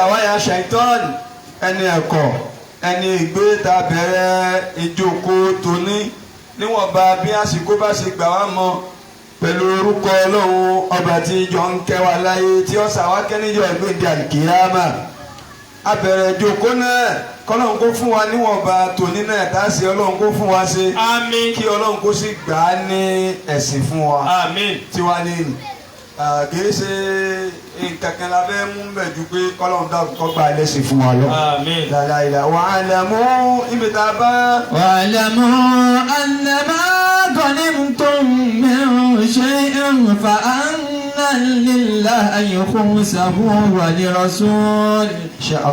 àwáyà ṣàìtọ́n ẹni ẹ̀kọ́ ẹni ìgbé ta bẹ̀rẹ̀ ìjókòó tóní níwọ̀nba bí àsìkò bá ṣe gbà wá mọ́ pẹ̀lú orúkọ ọlọ́run ọba tí ìjọ ń kẹwà láyé tí ó ṣàwákẹ́ níjọ́ ìgbéǹde àlìkìyámà abẹ̀rẹ̀ ìjókòó náà kọ́lọ́run kó fún wa níwọ̀nba tóní náà tá a ṣe ọlọ́run kó fún wa ṣe àmín kí ọlọ́run kó sì gbà á ní ẹ̀sìn fún wa àmín tiwa ní kìí ṣe nǹkan kan la fẹ́ mú bẹ̀ ju pé kọ́lọ́run dá kọ́ gba ẹlẹ́sìn fún wa lọ. àmín. làlàyé wa'lamu ibi tá a bá. wa'lamu annama ghanimtum min shay'in fa anna lillahi khumsahu wa lirrasul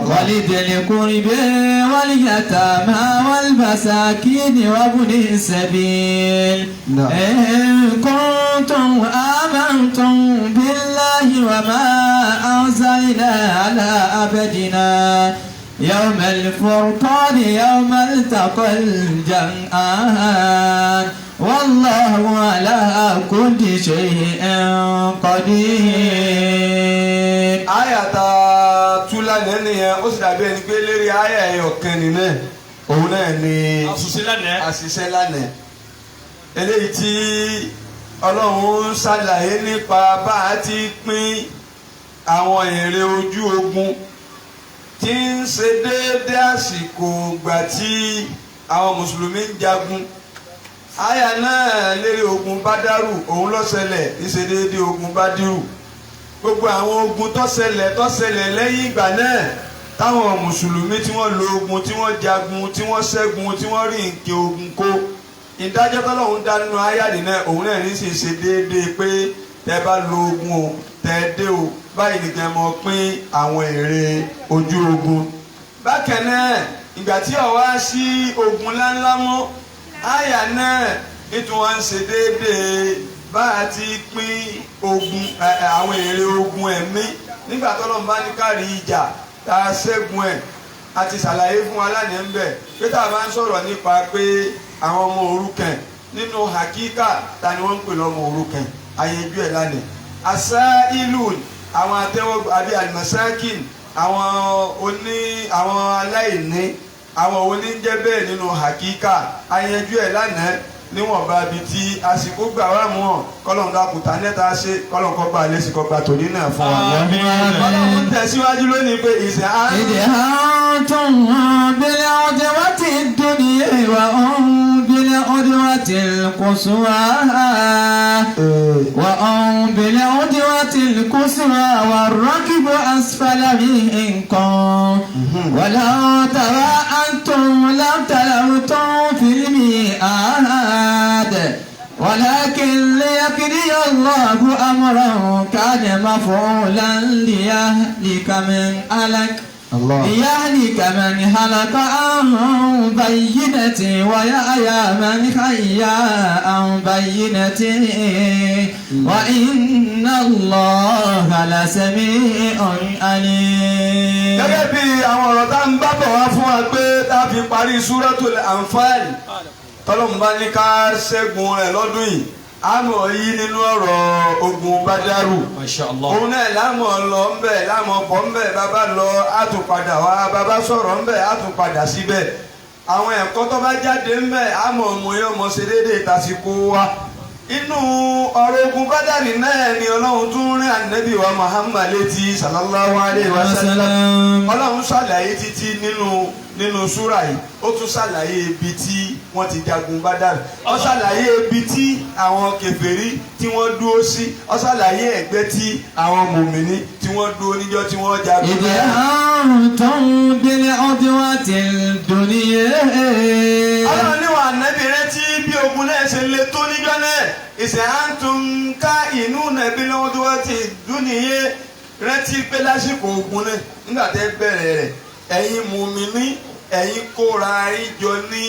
wa lidhil qurbi wal yatama wal masakin wa ibnis sabil. in kuntum amantum billahi wa ma أنزلنا على عبدنا يوم الفرقان يوم التقى الجمعان والله على كل شيء قدير. àyà tá a tú lánàá nìyẹn ó sì dàbí ẹni pé lérí àyà ẹ̀yọ̀ kan nìyẹn òun náà ni àṣìṣe lánàá eléyìí tí Ọlọ́run ń ṣàlàyé nípa bá a ti pín àwọn èrè ojú ogun tí ń ṣe déédé àsìkò ìgbà tí àwọn mùsùlùmí ń jagun àyà náà lérí ogun bádàrù òun ló ṣẹlẹ̀ ń ṣe déédé ogun bádìrù gbogbo àwọn ogun tó ṣẹlẹ̀ lẹ́yìn ìgbà náà táwọn mùsùlùmí tí wọ́n lo ogun tí wọ́n jagun tí wọ́n ṣẹ́gun tí wọ́n rí nǹkan ogun kó ìdájọ́ tọ́lọ́run dá nínú àyà nìyẹn òun náà ní sì ṣe déédé pé tẹ́ bá lo ogun o tẹ́ dé o báyìí nìkan mọ̀ pín àwọn èrè ojú ogun. bákan náà ìgbà tí ọ̀wá sí ogun ńláńlá mọ́ àyà náà nítorí wọ́n ń ṣe déédéé bá a ti pín ogun àwọn èrè ogun ẹ̀mí nígbà tọ́lọ́run bá ní kárí ìjà tá a ṣẹ́gun ẹ̀ a ti ṣàlàyé fún wa lánàá ń bẹ̀ pé tá a bá ń sọ̀rọ̀ nípa pé àwọn ọmọ òrukàn nínú hakíkà ta ni wọ́n ń pè lọ́mọ òrukàn àyèjú ẹ̀ lánàá àṣà ìlú àwọn atẹ́wọ́ àbí alimasakin àwọn aláìní àwọn oníjẹ́ bẹ́ẹ̀ nínú hakíkà àyànjú ẹ̀ lánàá níwọ̀nba bí tí àsìkò gbà wá mú ọ kọ́lọ́n dàkúta nẹ́ta ṣe kọ́lọ́n kọ́ gba lẹ́sìn kọ́ gba tòní náà fún wa. kọ́lọ́n tẹ̀síwájú lónìí pé ìṣe á. èdè àtún bílẹ̀ ọdẹ wá ti dúni ìwà ọ̀hún bílẹ̀ ọdẹ wá ti kùsùwà. wà ọ̀hún bílẹ̀ ọdẹ wá ti kùsùwà wà rọ́kìbọ̀ asfalà mi nǹkan. wàlá tàwa àtún látàlà tó fìlímì àhàd. ولكن ليقضي الله أمرا كان مفعولا ليهلك من هلك عن بينة ويحيى من حي عن بينة وإن الله لسميع عليم. gẹ́gẹ́ bí àwọn ọ̀rọ̀ tá ń bá bọ̀ wá fún wa pé tá a fi parí Suratul Anfal tọ́lọ́mù bá ní ká ṣẹ́gun rẹ̀ lọ́dún yìí àmọ́ yìí nínú ọ̀rọ̀ ogun bádàrù òun náà lámọ̀ lọ ńbẹ̀ lámọ̀ bọ̀ ńbẹ̀ bàbá lọ àtúnpadà wá bàbá sọ̀rọ̀ ńbẹ̀ àtúnpadà síbẹ̀ àwọn ẹ̀kọ́ tó bá jáde ńbẹ̀ àmọ́ mọ̀ọ́yọ́mọ̀ ṣe déédéé tàsíkò wa inú ọ̀rọ̀ ogun bádàrì náà ni ọlọ́run tún rìn ànábì wa Muhammad létí sallallahu alayhi wa sallam ọlọ́run ṣàlàyé títí nínú súrà yìí ó tún ṣàlàyé ibi tí wọ́n ti jagun bádàrì ó ṣàlàyé ibi tí àwọn kèfèrí tí wọ́n dúró sí ó ṣàlàyé ẹ̀gbẹ́ tí àwọn mùmìnì tí wọ́n dúró níjọ́ tí wọ́n jagun bádàrì. ìdè àrùn tó ń délé ọdún wa ti dùn níyẹn. ọlọ́run níwọ̀n ànábì rẹ tí bí ogun náà ṣe le tó níjọ́ náà ìṣẹ̀ à ń tún ká inú nàbí lọ́wọ́ tó wá ti dún nìyẹn rántí pé lásìkò ogun náà nígbà tẹ́ bẹ̀rẹ̀ rẹ̀ ẹ̀yin mùmíní ẹ̀yin kóra ìjọ ní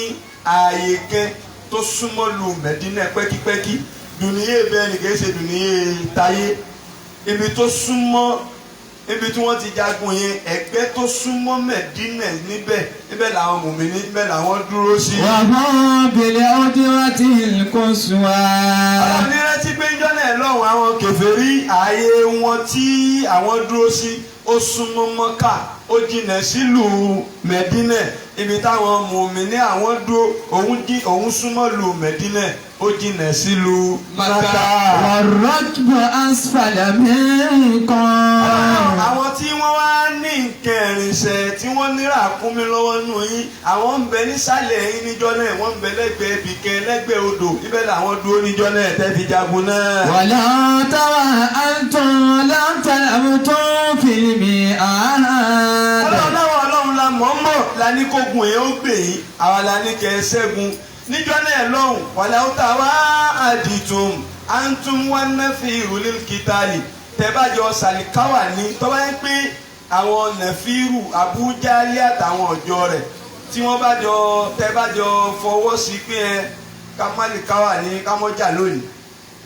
ààyè kan tó súnmọ́ lu Mẹ̀dínà pẹ́kípẹ́kí dùnìyẹ bẹ́ẹ̀ ni kìí ṣe dùnìyẹ táyé ibi tó súnmọ́ ibi tí wọ́n ti jagun yẹn ẹgbẹ́ tó súnmọ́ Mẹ̀dínà níbẹ̀ làwọn mùmíní níbẹ̀ làwọn dúró sí. wà á bèlè ọdún wa ti kó sùn wá. àwọn onírètí pé ń jọ́nà ẹ̀ lọ́wọ́ àwọn kèfèrí ààyè wọn tí àwọn dúró sí ó súnmọ́ Mọ́kà ó jìnà sílùú Mẹ̀dínà ibi táwọn mùmíní àwọn dúró òun súnmọ́ lù Mẹ̀dínà ó jìnà sílùú Mọ́kà. War-rakbu asfala minkum. àwọn tí wọ́n wá ní nǹkan ìrìnsẹ̀ tí wọ́n ní ràkúnmí lọ́wọ́ nù yín àwọn ń bẹ nísàlẹ̀ yín níjọ́ náà wọ́n ń bẹ lẹ́gbẹ̀ẹ́ ibìkan lẹ́gbẹ̀ẹ́ odò ibẹ̀ làwọn dúró níjọ́ náà tẹ́ fi jagun náà. wala tawa'antum lam talabtum fil mi'ad. ọlọ́run la mọ̀ọ́mọ̀ la ní kógun èèyàn ó gbè yín àwa la ní kẹ́ ẹ ṣẹ́gun níjọ́ náà lọ́hùn wala tawa'adtum antum wan nafiru lil qitali tẹ́bàjọ sàlìkáwà ní tọ́ba yẹn pé àwọn nàfírù Abujali àtàwọn ọjọ́ rẹ̀ tí wọ́n bá jọ tẹ́bàjọ fọwọ́ sí pé kámálìkáwà ní kámọ́jà lónìí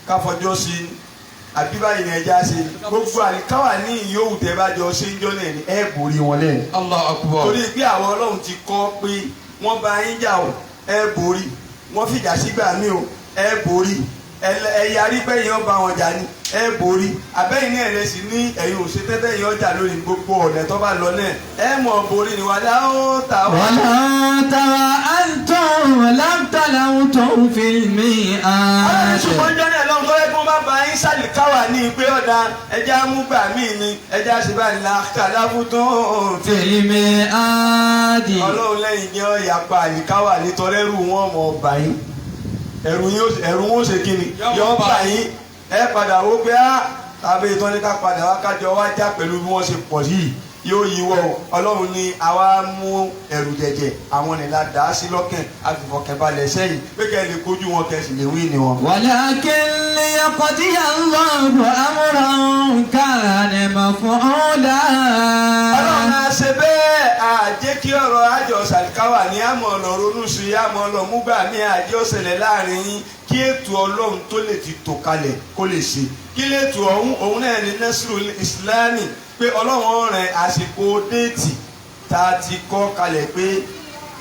káfọjọ́ sí àbí báyìí ní ẹja ṣe gbogbo àlìkáwà ní ìyóhù tẹ́bàjọ ṣe ń jọ́ náà ní ẹ̀ borí wọn lẹ́yìn. Allahu Akbar. torí pé àwọn ọlọ́run ti kọ́ pé wọ́n bá yín jà o ẹ̀ borí wọ́n fìjà sígbà mí o ẹ̀ borí ẹ̀yà rí pé èèyàn bá wọn jà ní ẹ̀ borí abẹ́yìn náà rẹ̀ sì ní ẹ̀yìn òṣè tẹ́tẹ́ èèyàn jà lórí gbogbo ọ̀nà tó bá lọ náà ẹ̀ mọ̀ borí ni wàlá ó ta wá. wala tawa'antum lam talabtum fil mi'ad. ọlọ́run ṣùgbọ́n jọ́nà lọ́n tó yẹ kó bá bá yín sàlìkáwà ní pé ọ̀dà ẹja amúgbà míì ni ẹja ṣèbáyìí la kàdáfù tó fil mi'ad. ọlọ́run lẹ́yìn jẹ́ ọ̀yàpá àlìkáwà nítorẹ́rù wọn mọ̀ ọ̀bà yín ẹ̀rù wọn ó ṣe kí ni yọ bá yín ẹ padà wó pé tàbí ìtọ́ ní ká padà wá kájọ wá já pẹ̀lú bí wọ́n ṣe pọ̀ yìí yóò yíwọ́ ọlọ́run ní àwa mú ẹ̀rù jẹ̀jẹ̀ àwọn nìlá dà á sí lọ́kàn àfìfọ̀kànbalẹ̀ sẹ́yìn pé kẹ́ ẹ lè kojú wọn kẹ́ ẹ sì lè wí ni wọn. walakin liyaqdiya Allahu amran kana maf'ula. ọlọ́run á ṣe bẹ́ẹ̀ àjẹ́ kí ọ̀rọ̀ àjọ sàlìkáwà ní àmọ́ ọ̀nà ronú sí i àmọ́ ọ̀nà múgbà ní àjẹ́ òṣèlè láàrin yín kí ètò ọlọ́run tó lè ti tò kalẹ̀ kó lè ṣe kí lètò òun náà ní Nasrul Islami pé ọlọ́run rẹ̀ àsìkò déètì tá a ti kọ́ kalẹ̀ pé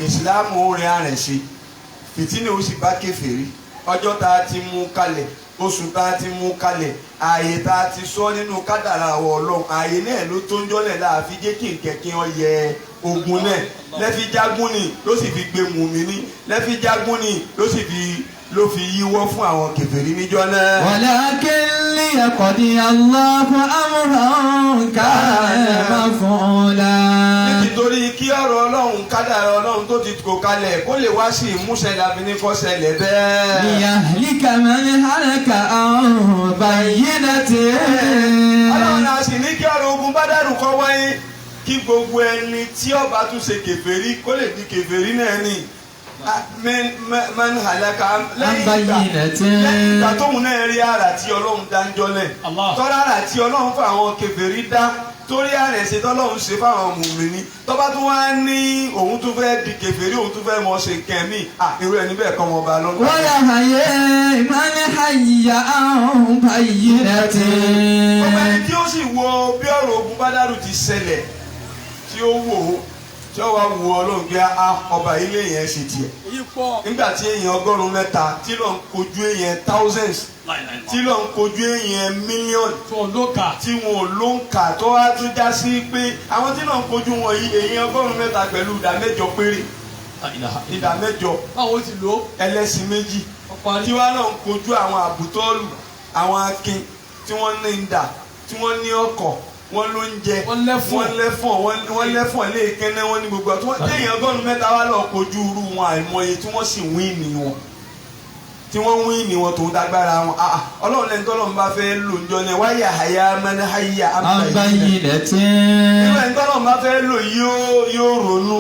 ìsìláàmù rẹ̀ arẹ̀ ṣe fìtínà ó sì bá kèfèrí ọjọ́ tá a ti mú kalẹ̀ oṣù tá a ti mú kalẹ̀ ààyè tá a ti sọ nínú kádàrà àwọ̀ ọlọ́run ààyè náà ló tó ń jọ́lẹ̀ láàfi jẹ́ kí nkẹ́kí wọn yẹ ogun náà lẹ́fi jágún ni ló sì fi gbé mùmíní lẹ́fi jágún ni ló fi yíwọ́ fún àwọn kèfèrí níjọ́ náà. walakin liyaqdiya Allahu amran kana maf'ula. nítorí kí ọ̀rọ̀ ọlọ́run kádàrá ọlọ́run tó ti kó kalẹ̀ kó lè wá sí ìmúṣẹ láfi ní kó ṣẹlẹ̀ bẹ́ẹ̀. liyahlika man halaka an bayyinatin. ọlọ́run náà sì ní kí ọ̀rọ̀ ogun Bádàrù kó wáyé kí gbogbo ẹni tí ó bá tún ṣe kèfèrí kó lè di kèfèrí náà ni. man halaka lẹ́yìn ìgbà tóun náà rí ara tí ọlọ́run dá ń jọlẹ̀ tọ́lá ara tí ọlọ́run fún àwọn kèfèrí dá torí àrẹ̀ ṣe tọ́lọ́run ṣe fáwọn mùmínì tọ́ba tó wá ní òun tó fẹ́ di kèfèrí òun tó fẹ́ mọ̀ ṣe kẹ́mí irú ẹni bẹ́ẹ̀ kọ́ mọ̀ bá lọ́nà. wọ́n yà hayé man hayya an bayyinatin. ọba ẹni tí ó sì wo bí ọ̀rọ̀ ogun Bádàrù ti ṣẹlẹ̀ tí ó wò ó tí ó wá wo ọlọ́run gbé ọba ilé yẹn ṣe tiẹ̀. nígbà tí èèyàn 100 tí ló ń kojú èèyàn thousands tí ló ń kojú èèyàn million tí wọn ò ló ń kà tó wá tún já sí pé àwọn tí ló ń kojú wọn yìí èèyàn 100 pẹ̀lú ìdá 8 péré ìdá 8 ẹlẹ́sìn méjì tí wọn náà ń kojú àwọn àbútọ́ọ̀lù àwọn akin tí wọ́n ní ìdá tí wọ́n ní ọkọ̀ wọ́n ló ń jẹ wọ́n lẹ́fọ̀n léèkẹ́nẹ́ wọ́n ní gbogbo àti wọ́n téèyàn 100 wá lọ kojú irú wọn àìmọye tí wọ́n sì wíìnì wọn tí wọ́n wíìnì wọn tó ń dágbára wọn ọlọ́run lẹ́ni tọ́lọ́run bá fẹ́ lò ń jọ ní wáyà àyà mẹ́ni àyà ambayyinatin. nígbà tí tọ́lọ́run bá fẹ́ lò yóò ronú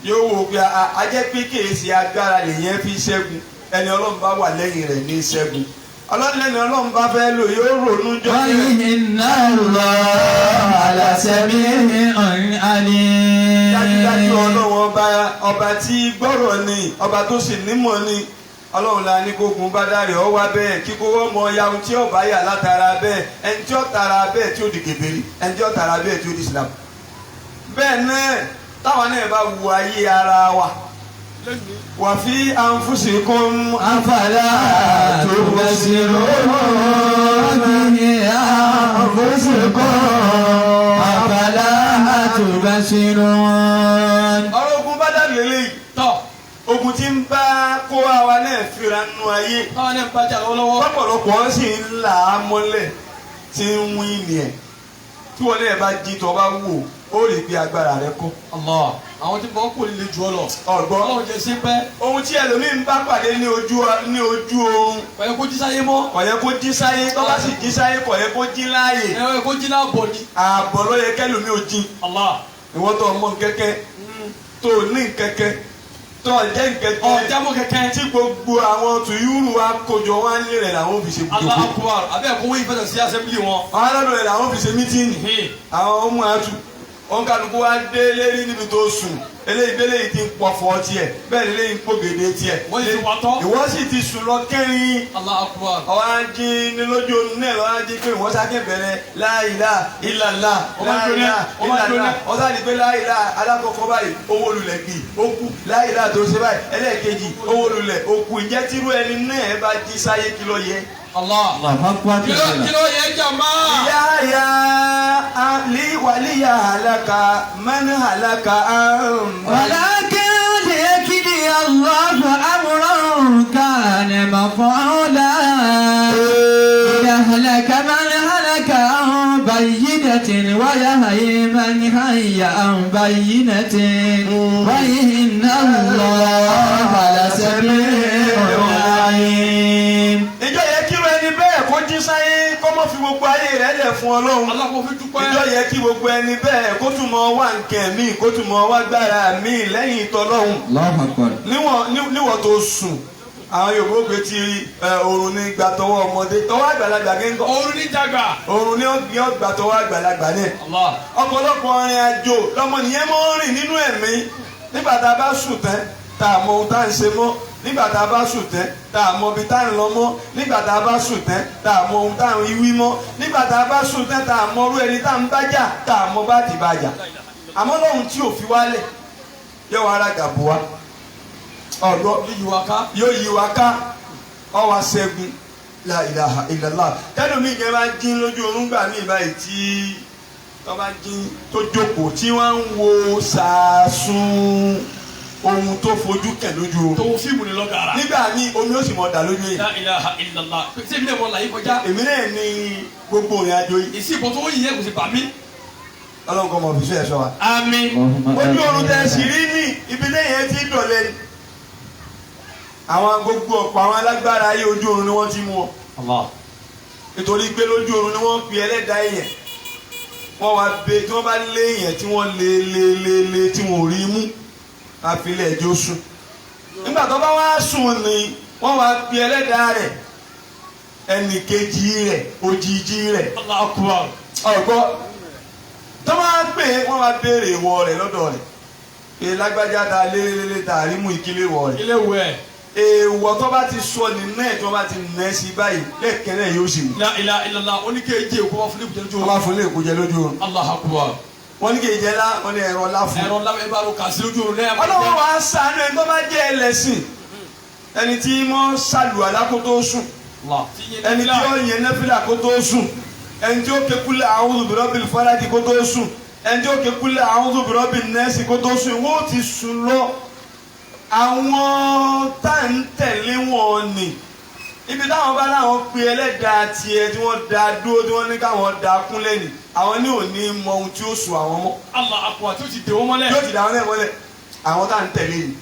yóò wò pé ajẹ́ pé kèésì agbára lèyẹn fi ṣẹ́gun ẹni ọlọ́run bá wà lẹ́yìn rẹ̀ ní ṣẹ́gun ọlọ́run lẹ́nu ọlọ́run bá fẹ́ lò yóò ronú jọ ní. inna Allaha ala sami'un alim. dájúdájú ọlọ́run ọba tí gbọ́rọ̀ ni ọba tó sì nímọ̀ ni ọlọ́run la ní kógun Bádàrù ọ wá bẹ́ẹ̀ kíkó wọ́n mọ yahun tí ọba yà látara bẹ́ẹ̀ ẹni tí ó tara bẹ́ẹ̀ tí ó di kèfèrí ẹni tí ó tara bẹ́ẹ̀ tí ó di Islam. bẹ́ẹ̀ náà táwọn náà bá wu ayé ara wa wà fi anfusikum afala tubsirun. anfusikum afala تبصرون. ọ̀rọ̀ ogun Badr lélẹ́yìí tọ́ ogun tí ń bá kó àwa náà fira nù ayé àwa náà ń bájà lọ́wọ́lọ́wọ́ lọ́pọ̀lọpọ̀ sì ń là á mọ́lẹ̀ tí ń wí ni ẹ̀ tí wọ́n náà bá jí tó bá wò ó lè gbé agbára rẹ kọ́. Allah àwọn tí wọ́n kò lè jù ọ lọ. ọ̀gbọ́n ọlọ́run jẹ sí pẹ́. ohun tí ẹlòmíín bá pàdé ní ojú oorun. kò yẹ kó jí sáyé mọ́. kò yẹ kó jí sáyé tó bá sì jí sáyé kò yẹ kó jí láàyè. ẹ yẹ kó jí láàbọ̀ ni. àbọ̀ ló yẹ kẹlòmíín ò jí. Allah ìwọ́n tó ọmọ kẹ́kẹ́ tó ní kẹ́kẹ́ tó jẹ́ kẹ́kẹ́ ọ̀jámọ́ kẹ́kẹ́ tí gbogbo àwọn tùyúrù wa kojọ wá ní rẹ̀ làwọn fi ṣe gbogbo. Allah akbar abẹ́ ẹ̀kọ́ wọ́n ìfẹsẹ̀ sí assembly wọn. àwọn aládùn rẹ̀ làwọn fi ṣe mítìnì. àwọn ọmọ àtú wọn kálukú wá dé lérí níbi tó sùn eléyìí délé yìí ti ń pọ̀fọ̀ tiẹ̀ bẹ́ẹ̀ lélẹ́yìn pògèdè tiẹ̀. wọ́n ti wà tọ́. ìwọ sì ti sùn lọ kẹ́rin. Allah akbar. ọwọ́ ají ní lójú oorun náà lọ́wọ́ ají pé ìwọ́n sáké bẹ̀rẹ̀ la ilaha illallah la ilaha illallah ọ̀sán ni pé la ilaha alákọ̀ọ́kọ́ báyìí owó lulẹ̀ gbì ó kú la ilaha tó ṣe báyìí ẹlẹ́ẹ̀kejì owó lulẹ̀ ó kú ìjẹ́ tírú ẹni náà ẹ bá jí sáyé kí ló yẹ. Allah. Kí ló yẹ jàmbá? Yáyà Ali wàlíyà halaka man halaka am. ولكن ليقضي الله أمرا كان مفعولا ليهلك من هلك عن بينة ويحيي من حي عن بينة وإن الله لسميع عليم. Kó jí sáyé kó mọ́ fi gbogbo ayé rẹ̀ lẹ̀ fún Ọlọ́run. Alákòó fi dúpẹ́. Ìjọ yẹ kí gbogbo ẹni bẹ́ẹ̀ kó tún mọ wá nkẹ́ mi kó tún mọ wá gbára mi lẹ́yìn ìtọ́lọ́hún. níwọ̀n tó sùn àwọn Yorùbá gbé ti oorun ní gbà tọwọ́ ọmọdé tọwọ́ àgbàlagbà gẹ́gẹ́. oorun ní dàgbà. oorun ní ọgbà tọwọ́ àgbàlagbà náà. ọ̀pọ̀lọpọ̀ ọ̀rìn àjò lọ́mọ nìyẹn mọ́ rìn nínú ẹ̀mí nígbà tá a bá sùn tán tá a mọ ohun tá à ń ṣe mọ́ nígbà tá a bá sùn tẹ́ tá a mọ ibi tá a ń lọ mọ́ nígbà tá a bá sùn tẹ́ tá a mọ ohun tá a ń wí mọ́ nígbà tá a bá sùn tẹ́ tá a mọ orú ẹni tá a ń bá jà tá a mọ bá ti bá jà àmọ́ lọ́hùn tí ò fi wálẹ̀ yóò wá ara gàbó wa ọ̀dọ́ yóò yí wa ká ọwọ́ ṣẹ́gun la ilaha illallah tẹ́lómi yẹn bá jí lójú oorun gbà mí báyìí tí wọ́n bá jí tó jókòó tí wọ́n ń wo sàásùn ohun tó fojú kẹ lójú o. tó fíìmù ni lọ́gàrà. nígbà míì omi ó sì mọ̀ dà lójú yìí. La ilaha illallah. ṣé èmi náà mọ̀ láyé kọjá. èmi náà ní gbogbo ìrìn àjò yìí. ìsìnkú tó yìí yẹ kò sì bà mí. Ọlọ́run kọ́ mọ̀ fi sọ ẹ̀ sọ wa. Àmín. ojú oorun tẹ sì rí ní ibi lẹ́yìn ti dọ̀lẹ́ ni. àwọn gbogbo ọ̀pọ̀ àwọn alágbára ayé ojú oorun ni wọ́n ti mú ọ. nítorí pé lójú oorun ni wọ́n pe ẹlẹ́dàá èèyàn. wọ́n wá bẹ tí wọ́n bá lé èèyàn tí wọ́n lé tí wọ́n ò rí mú àfilẹ̀ ẹjọ́ sùn nígbà tó bá wá sùn ni wọ́n wá pe ẹlẹ́dàá rẹ̀ ẹnì kejì rẹ̀ òjijì rẹ̀ ọ̀gbọ́ tó máa pè é wọ́n wá béèrè ìwọ rẹ̀ lọ́dọ̀ rẹ̀ pé lágbájá ta lélẹ́lẹ́lẹ́ ta àrímú ìkílé wọ̀ rẹ̀ èèwọ̀ tó bá ti sọ nínú ẹ̀ tó bá ti nà ẹ́ sí báyìí lẹ́ẹ̀kẹ́rẹ́ yóò sì mú. La ilaha illallah oníkèéjì èkó wá fún lè kújẹ lójú oorun. wọ́n bá fún lè kújẹ lójú oorun. Allahu akbar. wọ́n ní kì í jẹ́ lá wọ́n ní ẹ̀rọ lá fún. ẹ̀rọ lá ẹ bá lọ kà sí lójú oorun lẹ́yìn. ọlọ́wọ́ wa sànú ẹni tó bá jẹ́ ẹlẹ́sìn ẹni tí mọ́ ṣàlùwàlá kó tó sùn ẹni tí ó yẹn nẹ́fìlà kó tó sùn ẹni tí ó ké kúlẹ̀ a'udhu birabbil falaq kó tó sùn ẹni tí ó ké kúlẹ̀ a'udhu birabbin nas kó tó sùn wọ́n ti sùn lọ. àwọn tá à ń tẹ̀lé wọn ni ibi táwọn bá láwọn pe ẹlẹ́dàá tiẹ̀ tí wọ́n da dúró tí wọ́n ní káwọn da kúnlẹ̀ ni àwọn ní òní mọ ohun tí ó sùn àwọn mọ́. Allah akbar tí ó ti dè wọ́n mọ́lẹ̀. tí ó ti dè àwọn náà mọ́lẹ̀ àwọn tá à ń tẹ̀lé ni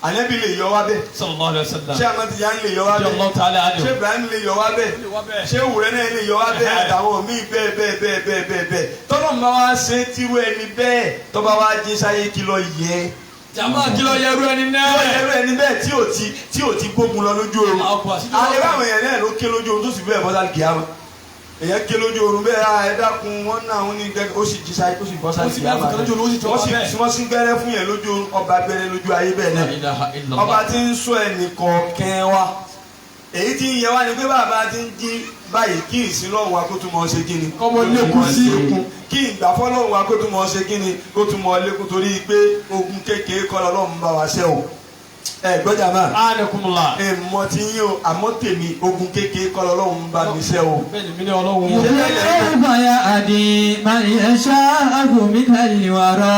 ànábì lè yọ wá bẹ́ẹ̀. sallallahu alaihi wasallam. ṣé Ahmad Tijani lè yọ wá bẹ́ẹ̀. ṣé Ibrahim lè yọ wá bẹ́ẹ̀. ṣé wùrẹ́ náà lè yọ wá bẹ́ẹ̀ àtàwọn míì bẹ́ẹ̀. tọ́lọ́ ń bá wá ṣe tírú ẹni bẹ́ẹ̀ tó bá wá jí sáyé kí ló yẹ. jàmbá kí ló yẹ irú ẹni náà. kí ló yẹ irú ẹni bẹ́ẹ̀ tí ò ti gbógun lọ lójú oorun. àyẹ̀wò àwọn èèyàn náà ló ké lójú oorun tó sì bẹ́ẹ̀ bọ́sálì kìámà. èèyàn ké lójú oorun bẹ́ẹ̀ ẹ dákun wọn náà wọn ní gẹ́gẹ́ ó sì jí sáyé ó sì bọ́sálì kìámà. wọ́n sì gbẹ́rẹ́ fún yẹn lójú oorun ọba gbẹ́rẹ́ lójú ayé bẹ́ẹ̀ náà. ọba tí ń sọ ẹnì kọ̀ọ̀kan wa èyí tí ń yẹ wá ni pé bàbá ti ń jí báyìí kí ìsìn lọ́wọ́ wa kó tún mọ̀ ṣe kí ni. ọmọ lẹ́kùn sí ikùn kí ìgbàfọ́ lọ́wọ́ wa kó tún mọ̀ ṣe kí ni kó tún mọ̀ lẹ́kùn torí pé ogun kékeré kọ́ lọ́wọ́ bá wa ṣẹ́ o. gbọ́dọ̀ máa. anakumula. mọ ti yín o àmọ́ tèmi ogun kékeré kọ́ lọ́lọ́run bá mi ṣe o. bẹ́ẹ̀ni mi ní Ọlọ́run. ìdílé ya àdì máa yẹ ṣáàgù mi kàlí wàrà.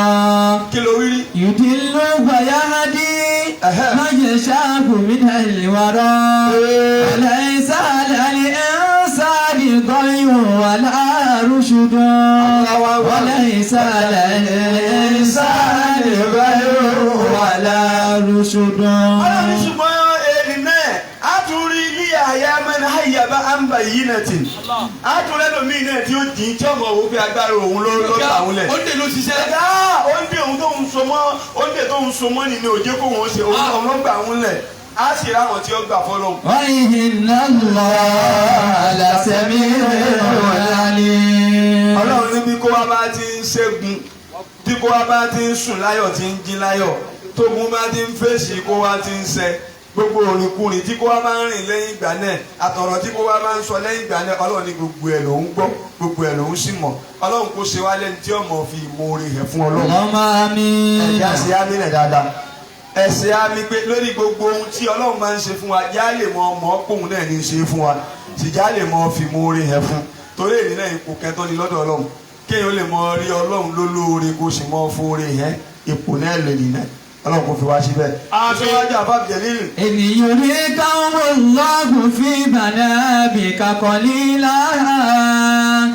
kí ló wí rí. ìdílé ya àdì máa yẹ ṣáàgù mi kàlí wàrà. أليس على الإنسان ضيء ولا رشد وليس على الإنسان ضيء ولا رشد. ọlọ́run ṣùgbọ́n èyí náà a tún rí ilé àyà mẹ́rin àyàbá àǹbà yìí náà tì. a tún lẹ́nu mí náà tí ó dín tí ọmọ òun fi agbára òun ló tàwọn lẹ̀. ó dé ló ṣiṣẹ́. ó ń dé òun tó ń so mọ́ ó ń dé tó ń so mọ́ nínú òjé kó wọn ṣe òun ọmọ gbà wọn lẹ̀. a sì ráwọn tí ó gbà fọlọ́. وإن الله لسميع عليم. ọlọ́run níbi kó wá bá ti ń ṣẹ́gun tí kó wá bá ti ń sùn láyọ̀ tí ń jí láyọ̀ tógun bá ti ń fèsì kó wá ti ń ṣẹ gbogbo òrìnkùnrin tí kó wá bá ń rìn lẹ́yìn ìgbà náà àtọ̀rọ̀ tí kó wá bá ń sọ lẹ́yìn ìgbà náà ọlọ́run ní gbogbo ẹ̀ ló ń gbọ́ gbogbo ẹ̀ ló ń sì mọ̀ ọlọ́run kó ṣe wá lẹ́ni tí ọmọ fi ìmoore hẹ̀ fún ọlọ́run. اللهم آمين. ẹ̀já sí àmì rẹ̀ dáadáa ẹ̀sẹ̀ àmì pé lórí gbogbo ohun tí ọlọ́run máa ń ṣe fún wa já lè mọ ọmọ ọkùnrin náà ní í ṣe fún wa sì já lè mọ fi ìmoore hẹ̀ fún torí èyí náà ipò kẹtọ́ ni lọ́dọ̀ ọlọ́run kéèyàn lè mọ rí ọlọ́run lólóore kó sì mọ fóore yẹn ipò náà lè nìyẹn ọlọ́run kò fi wá síbẹ̀. aṣọ́wájú àbábíyẹ lílù. ènìyàn rí káwọn ọlọ́gùn fi منابك قليلا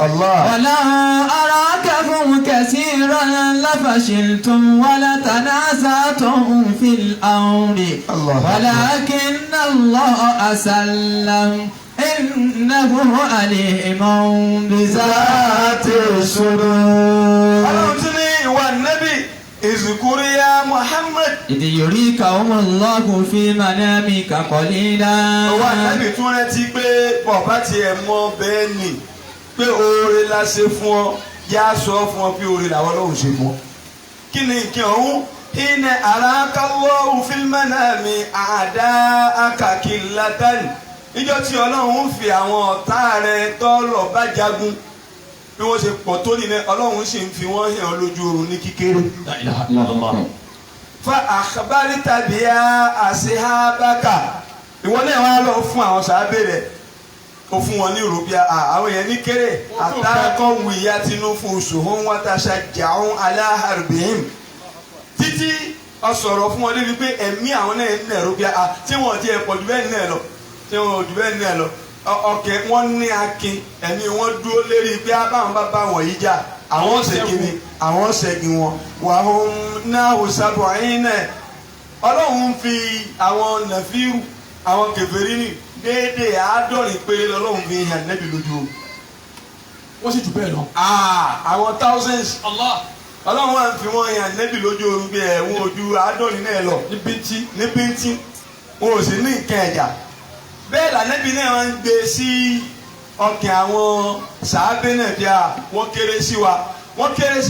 الله ولو أراكهم كثيرا لفشلتم ولتنازعتم في الأمر الله ولكن الله أسلم إنه عليم بذات الصدور. ọlọ́run tún ní ìwà nẹ́bí ìzùkúrí ya Muhammad. إذ يريكهم الله في منامك قليلا. ìwà nẹ́bí tún rántí pé bọ̀bá tiẹ̀ mọ bẹ́ẹ̀ ni pé oore la ṣe fún ọ yá sọ fún ọ pé oore làwọn ọlọ́run ṣe fún ọ. kí ni nǹkan ọ̀hún iná àràkàwọ́ fílmánàmì àdá akàkìlátánì níjọ́ tí ọlọ́run fi àwọn ọ̀tá rẹ̀ tọ́lọ̀ bá jagun bí wọ́n ṣe pọ̀ tó nìyẹn ọlọ́run sì ń fi wọ́n hàn lójú oorun ní kíkéré. fa àkàbárí tàbí àṣehábákà ìwọ náà wá lọ fún àwọn sábẹ́ rẹ̀ ó fún wọn ní rògbìà àwọn èèyàn ní kéré àtàkọ́ wìyà tinú fún oṣù hón wọ́n taṣà jàún aláhàrùbíhìm títí ọ̀sọ̀rọ̀ fún wọn débi pé ẹ̀mí àwọn náà ń nẹ̀ rògbìà tí wọ́n ti ẹ̀ pọ̀ jù bẹ́ẹ̀ náà lọ tí wọ́n ò jù bẹ́ẹ̀ náà lọ ọkẹ wọn ní akin ẹ̀mí wọn dúró lérí pé abáwọn bá bá wọn yìí jà àwọn ṣẹ́gi àwọn ṣẹ́gi wọn wà ó náà ò sábọ̀ ẹ̀yìn náà ọlọ́run fi àwọn nàfírù àwọn kèfèrí ní déédéé àádọ́rin péré lọ́lọ́run fi hàn nẹ́bí lójú o. wọ́n sì jù bẹ́ẹ̀ lọ. àwọn thousands ọlọ́run wà ń fi wọ́n hàn nẹ́bí lójú oorun bí ẹ̀wọ̀n ojú àádọ́rin náà lọ ní bíntín wọn ò sì ní nǹkan ẹ̀jà bẹ́ẹ̀ lànẹ́bí náà wọ́n ń gbé sí ọkàn àwọn sàábẹ́ náà bí wọ́n kéré sí wa wọ́n kéré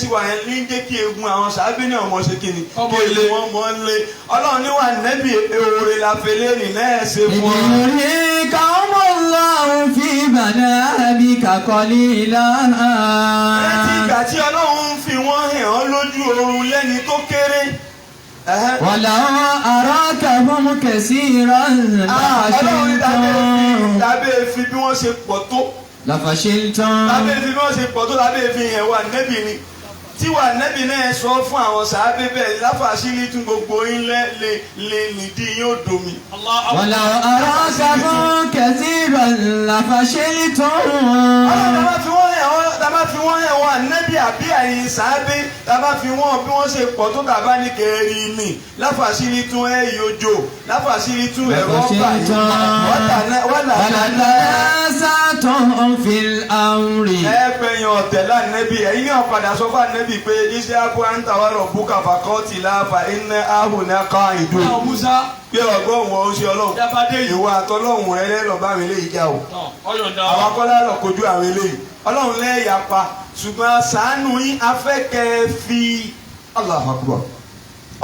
sí wa yẹn ní jẹ́ kí egun àwọn sàábẹ́ náà mọ̀ ṣe kíni kí egun wọn mọ̀ ń lé ọlọ́run níwà nẹ́bí oore la fẹlẹ́ nì náà ṣe fún ọ. ìròyìn káwọn ọlọ́run fi منامك قليلا. láti ìgbà tí ọlọ́run fi wọ́n hàn ọ́ lójú oorun lẹ́ni tó kéré. ولو أراكهم كثيرا لفشلتم. lábẹ́ fi bí wọ́n ṣe pọ̀ tó. لفشلتم. lábẹ́ fi bí wọ́n ṣe pọ̀ tó lábẹ́ fi hàn wà nẹ́bí ni. tí wà nẹ́bí náà sọ fún àwọn sàábé bẹ́ẹ̀ láfàṣílì tún gbogbo yín lè nìdí yóò domi. ولو أراكهم كثيرا لفشلتم. tàbá fi wọ́n yẹn wà nẹ́bí àbí àyìn sàábé tàbá fi wọ́n bí wọ́n ṣe pọ̀ tó tàbá ní kẹrì mi láfàṣílì tún ẹ̀ yọjọ láfàṣílì tún ẹ̀rọ báyìí وتنازعتم في الأمر. ẹgbẹ̀yìn ọ̀tẹ̀ lánàbí ẹ̀yin náà padà sọ fún ànàbí pé iṣẹ́ àbúrò àǹtàwárọ̀ bùkà fàkọ́ọ̀tì láàfà iná àhùnà kan ìdó. pé ọgbọ́n wọn ó ṣe ọlọ́run ìwà àtọ́lọ́hùn rẹ lẹ́lọ́ bá mi léyìí já o. àwọn akọ́lá lọ kojú àwọn eléyìí ọlọ́run lẹ́yà pa ṣùgbọ́n ṣàánú yín afẹ́kẹ́ fi Allahu Akbar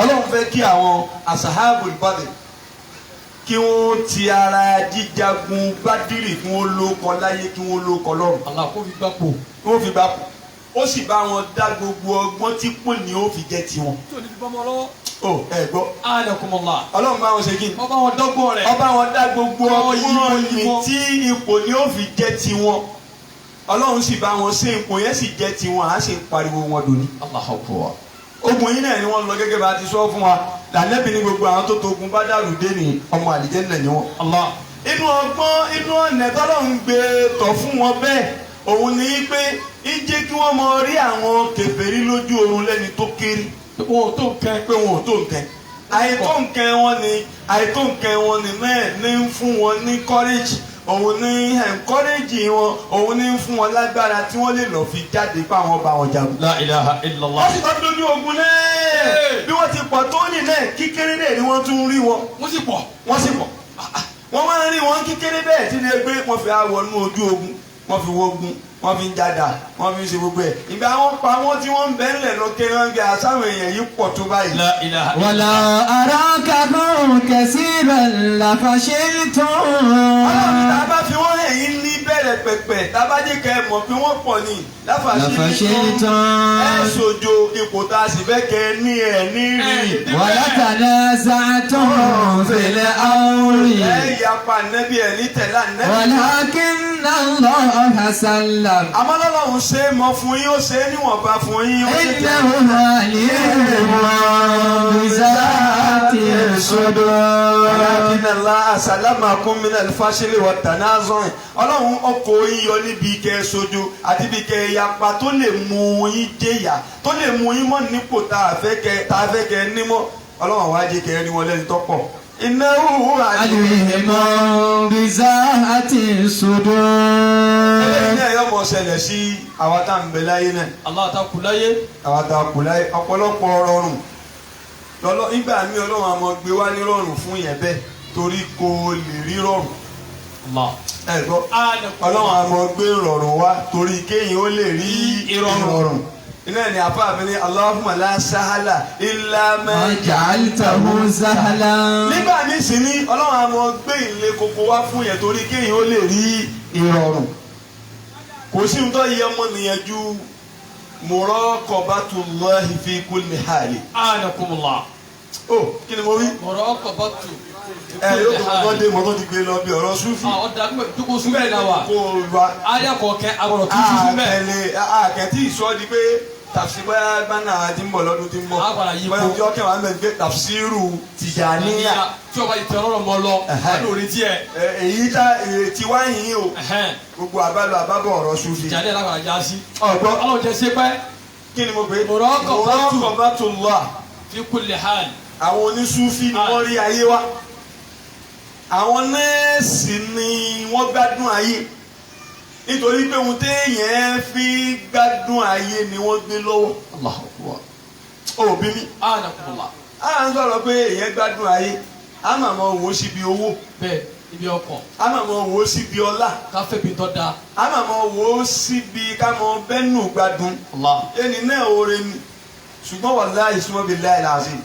ọlọ́run fẹ́ kí àwọn asahabul badr kí wọ́n ti ara jíjagun Bádírì kí wọ́n lóko láyé kí wọ́n lóko lọ́run. Allah kó fi gbapò. ó sì bá wọn dá gbogbo ọgbọ́n tí pò ní ó fi jẹ́ tiwọn. bọ́mọ lọ́wọ́. o ẹ gbọ́. anakumullah. ọlọ́run bá wọn ṣe kí ni. ọba wọn dọ́gbọ́n rẹ̀. ọba wọn dá gbogbo ọgbọ́n ní tí ipò ni ó fi jẹ́ tiwọn ọlọ́run sì bá wọn ṣe ipò yẹn sì jẹ́ tiwọn à ń ṣe pariwo wọn dòní. Allahu Akbar. ogun yìí náà ni wọ́n lọ gẹ́gẹ́ bá a ti sọ fún wa lànàbí ni gbogbo àwọn tó togun bá dàrú dé ní ọmọ àlìjẹ́nnà ni wọ́n. Allah. inú ọgbọ́n inú ọ̀nà tọ́lọ́run gbé tọ̀ fún wọn bẹ́ẹ̀ òun ni pé ń jẹ́ kí wọ́n mọ rí àwọn kèfèrí lójú oorun lẹ́ni tó kéré. wọn ò tó nǹkan. pé wọn ò tó nǹkan. àìtó nǹkan wọn ni náà ní ń fún wọn ní courage òun ní encourage wọn òun ní ń fún wọn lágbára tí wọ́n lè lọ fi jáde pa àwọn ọba wọn jagun. La ilaha illallah. wọ́n sì tọ́ lójú ogun náà bí wọ́n ti pọ̀ tó nílẹ̀ kíkéré náà ni wọ́n tún rí wọn. wọ́n sì pọ̀. wọ́n máa ń rí wọn kíkéré bẹ́ẹ̀ tí lè gbé wọ́n fi àwọ̀ nínú ojú ogun wọ́n fi wọ́gun wọ́n fi ń jada wọ́n fi ń ṣe gbogbo ẹ̀. ìgbà wọn pa wọn tí wọ́n ń bẹ́ ńlẹ̀ lọ kéré wọn gbé àsáwọn èèyàn yìí pọ̀ tó báyìí. La ilaha illallah. wala arakakum kasiran lafashiltum. ọlọ́run tá a bá fi wọ́n hẹ̀ yín ní bẹ̀rẹ̀ pẹ̀pẹ̀ tá a bá jẹ́ kẹ́ ẹ mọ̀ pé wọ́n pọ̀ ní lafashiltum. ẹ sojo ipò tá a sì fẹ́ kẹ́ ẹ ní ẹ̀ ní rí. wala tanaza'tum fil amri. ẹ yapa nẹ́bí ẹ̀ ní tẹ̀lá nẹ́bí. walakinna Allaha sallam. àmọ́ lọ́lọ́run ṣe é mọ fún yín ó ṣe é níwọ̀nba fún yín. innahu alimun bizati sudur. walakinna Allaha salamakum minal fashili wat tanazun. ọlọ́run ọkọ̀ yín yọ níbi kẹ́ ẹ sojo àti bí kẹ́ ẹ yapa tó lè mú yín jẹ́yà tó lè mú yín mọ́ nípò tá a fẹ́ kẹ́ ẹ nímọ̀ ọlọ́run wá jẹ́ kẹ́ ẹ ní wọn lẹ́ni tọ́pọ̀. innahu alimun bizati sudur. ẹlẹ́yìn náà yóò mọ̀ ṣẹlẹ̀ sí àwa tá à ń bẹ láyé náà. Allah ta kù láyé. àwa tá a kù láyé ọ̀pọ̀lọpọ̀ rọrùn nígbà míì ọlọ́run àmọ́ gbé wá ní rọrùn fún yẹn bẹ́ẹ̀ torí kò lè rí rọrùn. Allah. ẹ gbọ́ ọlọ́run àmọ́ gbé rọrùn wá torí kéyìn ó lè rí ìrọ̀rùn. iná ni àfáà mi ní Allahumma la sahala illa ma ja'altahu sahlan. nígbà míì sì ní ọlọ́run àmọ́ gbé ìlé koko wá fún yẹn torí kéyìn ó lè rí ìrọ̀rùn. kò sí nǹkan yẹ ọmọ nìyẹn ju muraqabatullahi fi kulli hali. anakumullah. ó kí ni mo wí. muraqabatu. ẹ yóò tó kọ́ dé mọ́tò ti gbé lọ bí ọ̀rọ̀ súfì. ọ̀dà dúkú súfì náà wà. kó wa. ayé kọ̀ọ̀kẹ́ agbọ̀dọ̀ tún súfì mẹ́. àkẹ́tì ìsọ́ di pé tafsir bana ti ń bọ̀ lọ́dún tí ń bọ̀. agbára yìí kó báyọ̀ tí ọkẹ́ wa ń bẹ̀ gbé tafsiru Tijaniya. tí o bá yìí tẹ ọlọ́rọ̀ mọ́ lọ. ọdún òní tiẹ̀. èyí tí wá yìí o. gbogbo àbábọ̀ ọ̀rọ̀ súfì. Tijaniya lágbára já sí. ọ̀gbọ́n ọlọ́run jẹ ṣe pẹ́. kí ni mo pè é. Muraqabatullah fi kulli hal. àwọn onísúfì ni wọ́n rí ayé wa. àwọn nẹ́ẹ̀sì ni wọ́n gbádùn ayé nítorí pé ohun téèyàn fi gbádùn ayé ni wọ́n gbé lọ́wọ́. Allahu Akbar. òbí mi. anakumullah. a ń sọ̀rọ̀ pé èèyàn gbádùn ayé a máa mọ wò ó síbi owó. bẹ́ẹ̀ ibi ọkọ̀. a máa mọ wò ó síbi ọlá. káfẹ́ bí tọ́ da. a máa mọ wò ó síbi ká mọ bẹ́ẹ̀nù gbádùn. Allah. ẹni náà oore ni ṣùgbọ́n wallahi summa billahi alazim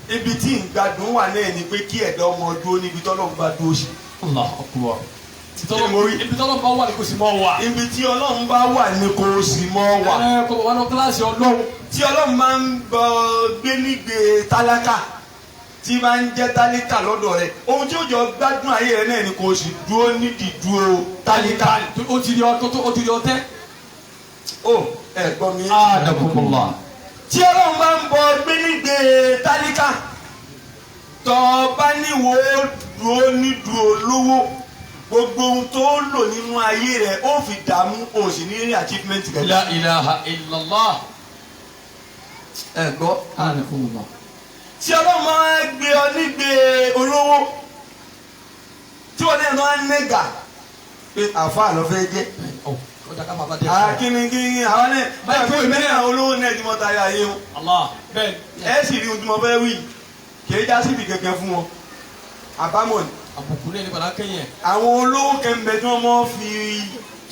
ibi tí ń gbádùn wà náà ni pé kí ẹ̀dá ọmọ dúró níbi tọ́lọ́ bá dúró sí. Allahu Akbar. ibi tọ́lọ́ bá wà ní kò sì mọ́ wà. ibi tí ọlọ́run bá wà ní kò sì mọ́ wà. kò wà ní kíláàsì ọlọ́run. tí ọlọ́run máa ń bọ gbé nígbè tálákà tí máa ń jẹ́ tálíkà lọ́dọ̀ rẹ̀ ohun tí ó jọ gbádùn ayé rẹ̀ náà ni kò sì dúró nídìí dúró tálíkà. ó ti di ọtẹ́. ó ẹ̀gbọ́n mi. anakumullah. tí ọlọ́run bá ń bọ gbé nígbè tálíkà tọ́ bá níwò dúró nídùú olówó gbogbo ohun tó lò nínú ayé rẹ̀ ó fi dààmú o sì ní rí achievement rẹ̀. la ilaha illallah. ẹ gbọ́. anakumullah. tí ọlọ́run máa gbé ọ nígbè olówó tí wọ́n náà máa ń nẹ́gà pé àfáà lọ fẹ́ jẹ́. ọjà ká máa bá dé. kíni àwọn náà báyìí pé mẹ́rin olówó náà ti mọ́ tayọ ayé wọn. Allah bẹ́ẹ̀. ẹ sì rí ohun tí mo fẹ́ wí kì í já síbi kẹ̀kẹ́ fún wọn àbámọ̀ ni. àbùkù ní ẹni padà kẹ́yìn ẹ̀. àwọn olówó kẹ́ńbẹ́ tí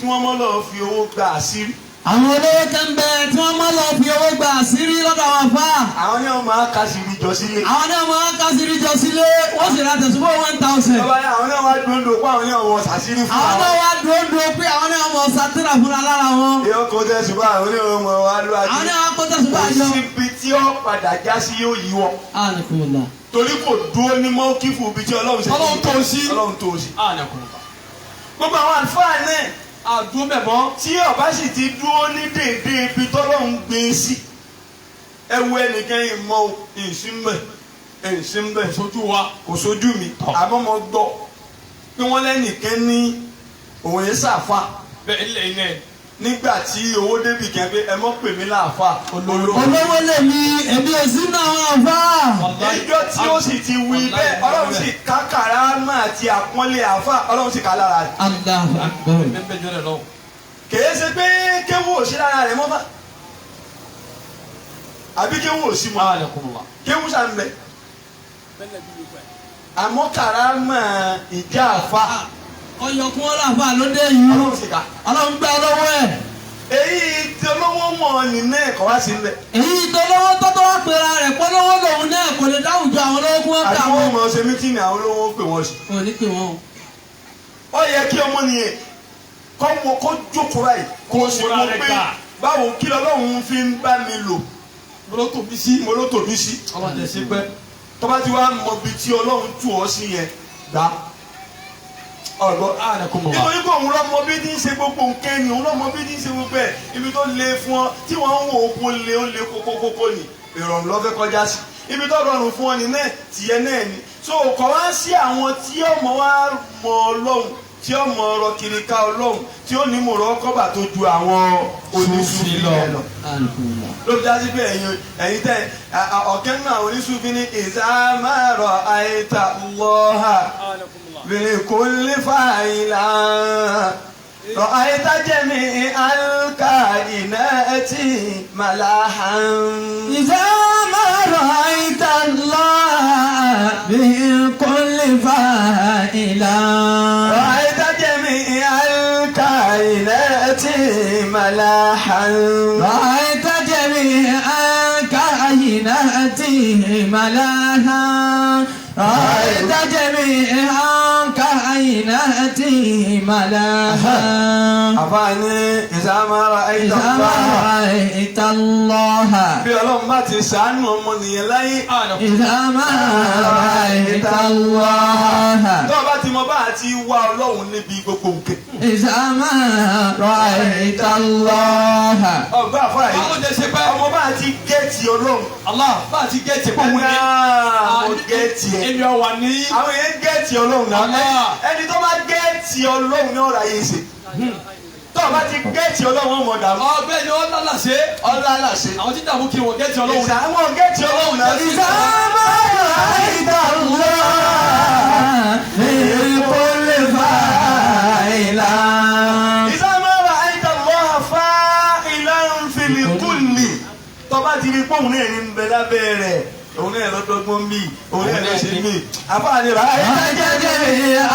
wọ́n mọ́ lọ fi owó gba àṣírí. àwọn olówó kẹ́ńbẹ́ tí wọ́n mọ́ lọ fi owó gba àṣírí lọ́dọ̀ àwọn afá. àwọn náà máa kásìrì jọ sílé. àwọn náà máa kásìrì jọ sílé wọ́n sì ra tẹ̀sùbọ̀ 1000. àwọn náà wá dúró pé àwọn náà wọ sàṣírí fún àwọn náà wá dúró pé àwọn náà mọ̀ sátírà fúnra lára wọn. yóò kó tẹ̀sùbọ̀ àwọn náà mọ̀ wá lọ àti. àwọn náà wá kó tẹ̀sùbọ̀ àjọ. síbi tí tí ó padà já sí yóò yíwọ́ Anakumullah. torí kò dúró ní mọ́kífù ibi tí Ọlọ́run ṣe Ọlọ́run tó sí. Ọlọ́run tó sí. Anakumullah. gbogbo àwọn àlùfáà náà Àdúró mẹ́mọ́. tí ọba sì ti dúró ní déédéé ibi tọ́lọ́run gbé sí ẹ wo ẹnìkan ìmọ̀ ìsínbẹ̀ Sojú wa. kò sójú mi àmọ́ mo gbọ́ pé wọ́n lẹ́nìkan ní òun yẹn sàfà Bẹ́ẹ̀ ilẹ̀ iná ẹ̀. nígbà tí owó débì kan pé ẹ mọ́ pè mí láàfà olówó. olówó lè mi èmi ò sí náà àfà. ìjọ tí ó sì ti wí bẹ́ẹ̀ Ọlọ́run sì ká kàrámà àti àpọ́nlé àfà Ọlọ́run sì ká lára rẹ̀. Allahu Akbar. Bẹ́ẹ̀ jọ rẹ̀ lọ. kèé ṣe pé kéwù ò sí lára rẹ̀ mọ́ bá àbí kéwù ò sí mọ́ Anakumullah. kéwù sá ń bẹ àmọ́ kàrámà ìjà àfà ọyọkùn ọlọ́fà ló dé yìí. Ọlọ́run sì ká. Ọlọ́run gbà lọ́wọ́ ẹ̀. èyí tí olówó mọ̀ nínú ẹ̀kọ́ wá sí ń bẹ. èyí tó lówó tọ́tọ́ wá pera rẹ̀ polówó lòun náà kò lè dáwùjọ àwọn olówó kí wọ́n àti kà wọ́n wọ́n. mọ̀ ṣe mítìnì àwọn olówó pè wọ́n sí. ò ní pè wọ́n. ó yẹ kí ọmọ nìyẹn kó jókòó báyìí kó sì mọ̀ pé báwo kí lọ́lọ́run fi ń bá mi lò Mo ló tóbi sí. mo ló tòbí sí. Ọlọ́run tẹ̀ sí pẹ́. tọ́ba tí wàá mọ ibi tí Ọlọ́run tù ọ́ sí yẹn gbà ọ̀gbọ́n. Anakumullah. nítorí pé òun lọ́mọ bí ní í ṣe gbogbo nǹkan ni òun lọ́mọ bí ní í ṣe gbogbo ẹ̀ ibi tó le fún ọ tí wọ́n ń wò ó kó le ó le kókókókó ni ìrọ̀rùn lọ́fẹ́ kọjá sí ibi tó rọrùn fún ọ ní náà tìyẹ náà ni so kọ̀ wá sí àwọn tí ọmọ wa mọ Ọlọ́run tí ọmọ ọ̀rọ̀ kiri ká Ọlọ́run tí ó ní mọ̀rọ̀ kọ́bà tó ju àwọn oníṣúfì lọ Anakumullah. ló fi dájú pé ẹ̀yin tẹ ọ̀kẹ́ nínú àwọn oníṣúfì ní ìsámárọ̀ àìta lọ́ha بكل فاعلا رأيت جميع الكائنات ملاحا إذا ما رأيت الله بكل فاعلا رأيت جميع الكائنات ملاحا رأيت جميع الكائنات ملاحا رأيت جميع كائنات ملاحا أفاني إذا ما رأيت إذا ما الله رأيت الله bí Ọlọ́run bá ti ṣàánú ọmọnìyàn láyé إذا ما رأيت الله tó bá ti mọ bá àti wá Ọlọ́run níbi gbogbo nǹkan. إذا ما رأيت الله ọgbà àfọlà yìí Ọlọ́run tẹ̀ sí pẹ́. ọmọ bá àti gẹ̀ẹ́tì Ọlọ́run. Allah bá a ti gẹ̀ẹ́tì pọ̀ wọ́n ní. mo gẹ̀ẹ́tì ẹ̀. Èmi ọ̀wà ní. àwọn yẹn gẹ̀ẹ́tì Ọlọ́run náà. Allah. ẹni tó bá gẹ̀ẹ́tì Ọlọ́run ní ọ̀rọ̀ ayé ṣe. tó o bá ti gẹ̀ẹ́tì Ọlọ́run ọmọ dàrú. Ọ̀gbẹ́ni ọlọ́làṣẹ́. ọlá làṣẹ. Àwọn tí dààmú kiri wọ́n gẹ̀ẹ́tì Ọlọ́run. àwọn gẹ̀ẹ́tì Ọlọ́run náà. إذا ما رأيت الله بكل فاعلا ìsámára àìdàlọ́ àfá ìlànà fìlìkùnì tó bá ti rí pọ́ùn náà ní bẹ lábẹ́ rẹ̀ òun náà lọ́dọ́gbọ́n bí òun náà lọ́sẹ̀ mí àfáàní rà جميع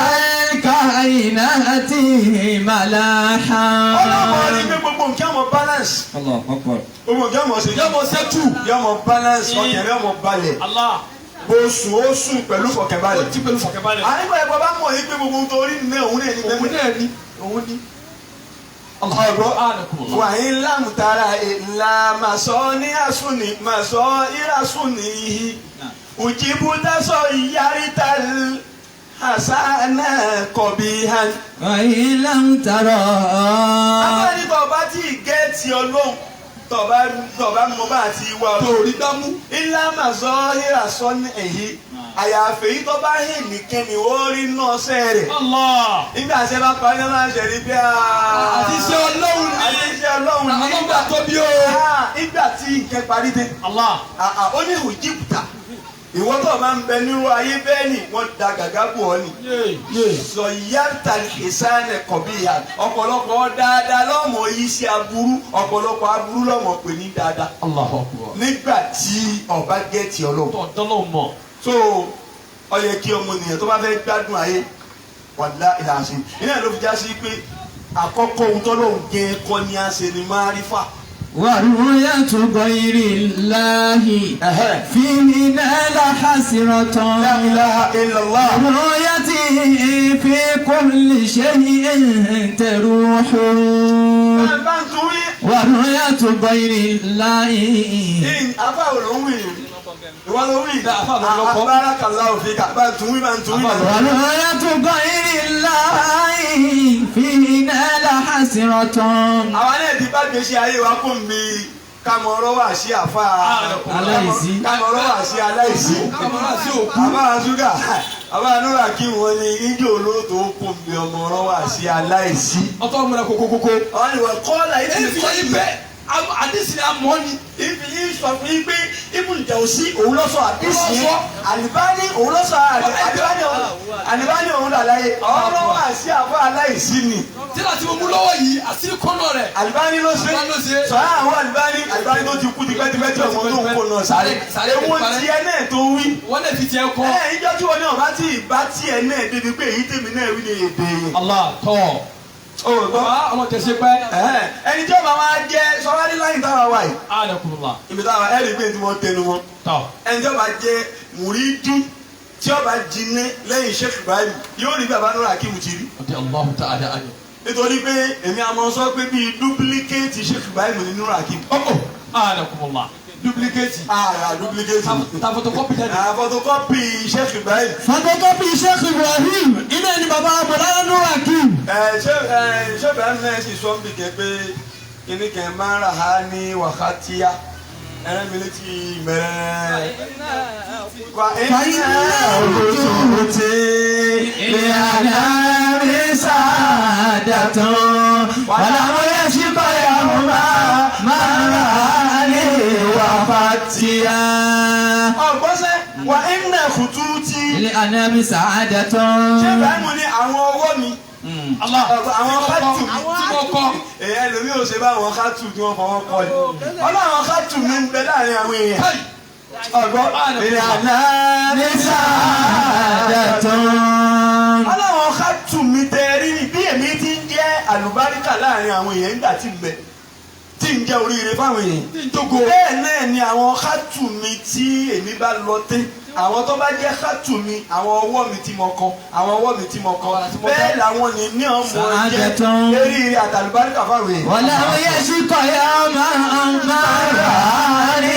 الكائنات ملاحا ọlọ́mọ ní pé gbogbo nǹkan ọmọ balance الله أكبر gbogbo nǹkan ọmọ ṣe Yọmọ sẹ́tù. yọmọ balance ọkẹrẹ ọmọ balẹ̀ Allah. bó sùn ó sùn pẹ̀lú Ó fọkànbalẹ̀. ti pẹ̀lú fọ̀kẹ́balẹ̀. àyíkọ́ ẹ̀kọ́ bá mọ̀ yí pé gbogbo ohun tó rí nínú òun náà ní Òun bẹ́ẹ̀ náà ní. Òun ní. ọ̀gbọ́ Anakumullah. wàyí lámùtara ìlà màsọ́ ní àsùnì màsọ́ ìrasùnì yìí òjìbù dasọ ìyárítà hasana kọ̀bí hàn. وإن لم ترى abáyé tó bá tí ì gẹ́ẹ̀tì Ọlọ́run tó bá mọ bá àti ìwà Ọlọ́run. Torí dámú. ilá màsọ́ ìrasọ́ ní èyí àyàfẹ́ yìí tó bá hìn nìkan ni ó rí náà sẹ́ rẹ̀. Allah. nígbà tí ẹ bá parí náà ṣe rí bí a. Àti iṣẹ́ Ọlọ́run ní. àti iṣẹ́ Ọlọ́run ní. Àwọn ọgbà tó bí o. nígbà tí nǹkan parí dé. Allah. ó ní òjìbùtà ìwọ tó máa ń bẹ nírú ayé bẹ́ẹ̀ ni wọ́n da gàgá bò ọ́ ni. sọ yàtà ìsánẹ kọ̀bí ya ọ̀pọ̀lọpọ̀ dáadáa lọ́mọ yìí sí aburú ọ̀pọ̀lọpọ̀ aburú lọ́mọ pè ní dáadáa. Allahu Akbar. nígbà tí ọba gẹ̀ẹ́tì Ọlọ́run. Tọ́ dọ́lọ́ mọ̀. so ó yẹ kí ọmọ nìyẹn tó bá fẹ́ gbádùn ayé wàlá ìlàsì iná ló fi já sí pé àkọ́kọ́ ohun tó lóun gé kọ́ ni a ṣe ni márífà. ورؤية غير الله فيه نال حسرة La ilaha illallah. رؤيتي في كل شيء تروح bá ń tún wí ورؤية غير الله. afa ló ń wí ìwọ ló wí abára kàlá òfin kàbá tún wí máa ń tún wí. ورؤية غير الله فينا لحسرة. àwa náà ti bá gbèsè ayé wa kó mi kàmọ̀rọ̀ wà sí àfa aláìsí. kàmọ̀rọ̀ wà sí aláìsí àbára ṣúgà àbára núra kí wọ́n ní ijó olóòtú kó mi ọmọọ̀rọ̀ wà sí aláìsí. ọtọ múra kókókókó. àwọn ìwà kọ́ọ̀lá yìí ti èyí fi ibẹ̀ àdìsí ni a mọ̀ ni. ibi yìí sọ fún yín pé ibùdó Jawzi òun lọ sọ àdìsí yẹn Albani òun lọ sọ Albani òun dà láyé ọ̀rọ̀ wà sí àfa aláìsí ni. tíra tí mo mú lọ́wọ́ yìí àṣírí kọ́nà rẹ̀. Albani ló ṣe sọ̀rọ̀ àwọn Albani tó ti kú tipẹ́tipẹ́ tí ọmọ tó ń kó náà sáré ewu tiẹ̀ náà tó wí. wọ́n lè fi tiẹ̀ kọ́. ìjọ tí wọn náà bá tí ì bá tiẹ̀ náà débi pé èyí tèmi náà wí ni èdè yẹn. Allah tọ́. o gbọ́ ọmọ tẹ̀sí pẹ́. ẹni tí ó bá máa jẹ sọ́wádìí láyìn táwa wà yìí. Anakumullah. ibi táwa ẹ̀rí pé tí wọ́n tẹnu wọn. tọ́. ẹni tí ó bá jẹ mùrídì tí ó bá jinné lẹ́yìn Sheikh Ibrahim yóò rí bàbá Nura Hakim ti rí. ọdẹ Allahu ta'ala ani. nítorí pé èmi àmọ́ sọ pé bíi dúpílíkéètì Sheikh Ibrahim ní Nura Hakim. ọkọ Anakumullah. duplicate. duplicate. ta photocopy jáde. photocopy Sheikh Ibrahim. photocopy Sheikh Ibrahim ilé ni bàbá Bọ̀dá Nura Hakim. Sheikh Ibrahim náà sì sọ bí kẹ pé kíní kẹ máa ń rà á ní wákàtíyà ẹ̀rẹ́ mi létí mẹ́rẹ́. fàyínà òjò tí ilé àná rí sáàdàtàn wàlámọ́ yẹn ṣí báyà mọ́ máa rà á ní wákàtíyà. ọ̀gbọ́sẹ̀ wà ẹ̀ńnà kùtù tí. ilé àná rí sáàdàtàn. Sheikh Ibrahim ní àwọn ọwọ́ mi. Allah àwọn kátù tí mo kọ. ẹlòmíì ò ṣe bá àwọn kátù tí wọ́n fọwọ́ kọ ni. ọlọ́run kátù mi ń bẹ láàrin àwọn èèyàn. ọgbọ́n ìrìn àná ní sáàdàtàn. ọlọ́run kátù mi tẹ rí ni bí èmi ti ń jẹ́ àlùbáríkà láàrin àwọn èèyàn nígbà tí ń bẹ tí ń jẹ́ oríire fáwọn èèyàn. bẹ́ẹ̀ náà ni àwọn kátù mi tí èmi bá lọ tẹ́ àwọn tó bá jẹ́ kátù mi àwọn ọwọ́ mi tí mo kọ àwọn ọwọ́ mi tí mo kọ bẹ́ẹ̀ làwọn ní ọmọ jẹ́ lérí àtàlùbáríkà fáwọn èèyàn. wọ́n láwọn yẹ sí kọ̀yà máa rà á ní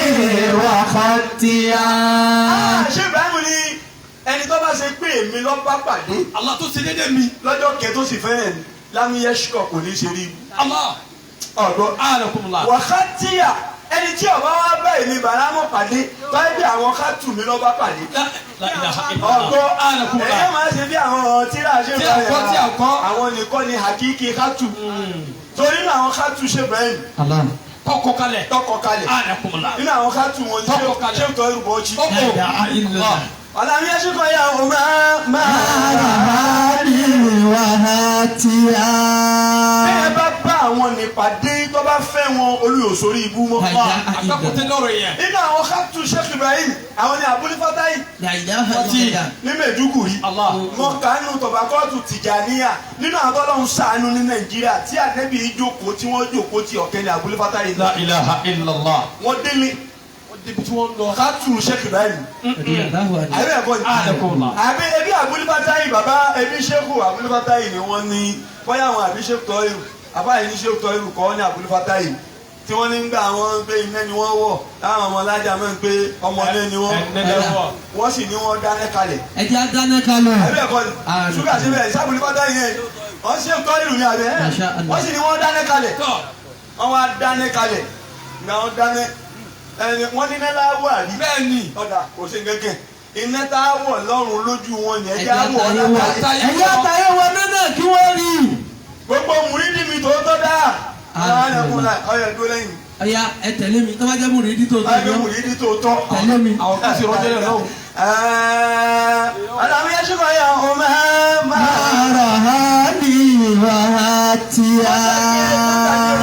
wákàtíyà. Sheikh Ibrahim ní ẹni tó bá ṣe pé èmi lọ bá pàdé. Allah tó ṣe déédéé mi. lọ́jọ́ kẹ tó sì fẹ́rẹ̀ mi lámúyẹ́ ṣùkọ̀ kò ní ṣe rí. Allah ọ̀dọ́ Anakumullah. wákàtíyà ẹni tí ọba wa bá èmi bàrámọ̀ pàdé tọ́jú bí àwọn kátù mi lọ́ bá pàdé. ọ̀gbọ́ ẹ̀yẹ́ máa ṣe bí àwọn tíra ṣe bẹ̀rẹ̀ àwọn nìkan ni hakiki kátù torí nínú àwọn kátù Sheikh Ibrahim tọkọ kalẹ̀ Anakumullah nínú àwọn kátù wọn ni ṣé tọ́ irúbọ jí. ọ̀làmí ẹ̀ṣin kan yà wọ́n máa rà á ní wákàtíyà. bẹ́ẹ̀ bá bá àwọn nípàdé tó bá fẹ́ wọn olùyòsórí ibú mọ́. àtàkùtẹ̀ lọ́rọ̀ yẹn. nínú àwọn kátù Sheikh Ibrahim àwọn ni Abul Fatahi ní Maiduguri mọ̀kánú tọ̀bákọ́tù Tìjàníyà nínú àwọn tọ́lọ́hún ṣàánú ní Nàìjíríà tí ànẹ́bí ìjókòó tí wọ́n jókòó tí ọ̀kẹ́ ni Abul Fatahi. La ilaha illallah. wọ́n délé débi tí wọ́n lọ. kátù Sheikh Ibrahim. àbí ẹ̀kọ́ ni àbí ẹbí Abul Fatahi bàbá ẹbí Sheikh Abul Fatahi ni wọ́n ní bóyá àwọn àbí Sheikh Tọ́yìrù àbáyé ní Sheikh Tọ́yìrù kọ́ ní Abul Fatahi tí wọ́n ní gbà wọ́n gbé iná ni wọ́n wọ̀ táwọn ọmọ alájà máa ń pé ọmọ ilé ni wọ́n sì ní wọ́n dáná kalẹ̀. ẹ jẹ́ dáná kalẹ̀. àbí ẹ̀kọ́ ni ṣúgà síbẹ̀ Abul Fatahi yẹn wọ́n Sheikh Tọ́yìrù ní abẹ́ wọ́n sì ní wọ́n dáná kalẹ̀ wọ́n wá dáná kalẹ̀ ìgbà wọ́n dáná wọ́n ní nẹ́lá wọ̀ àbí. bẹ́ẹ̀ni. ọ̀dà kò sí gẹ́gẹ́ iná tá a wọ̀ lọ́rùn lójú wọn ni ẹ̀jẹ̀ á wọ̀ ọ̀dà. ẹ̀jẹ̀ àtàyè wọn náà kí wọ́n rí. gbogbo mùrídì mi tó tọ́ dáa. ọyọ dúró lẹ́yìn. ọ̀ya ẹ tẹ̀lé mi tó bá jẹ́ mùrídì tó tọ́. ọyọ mùrídì tó tọ́. tẹ̀lé mi. àwọn kò sí rọ́jẹ́ lọ́wọ́. àdàmú yẹn ṣùgbọ́n yà ó máa rà á ní wákàtíyà.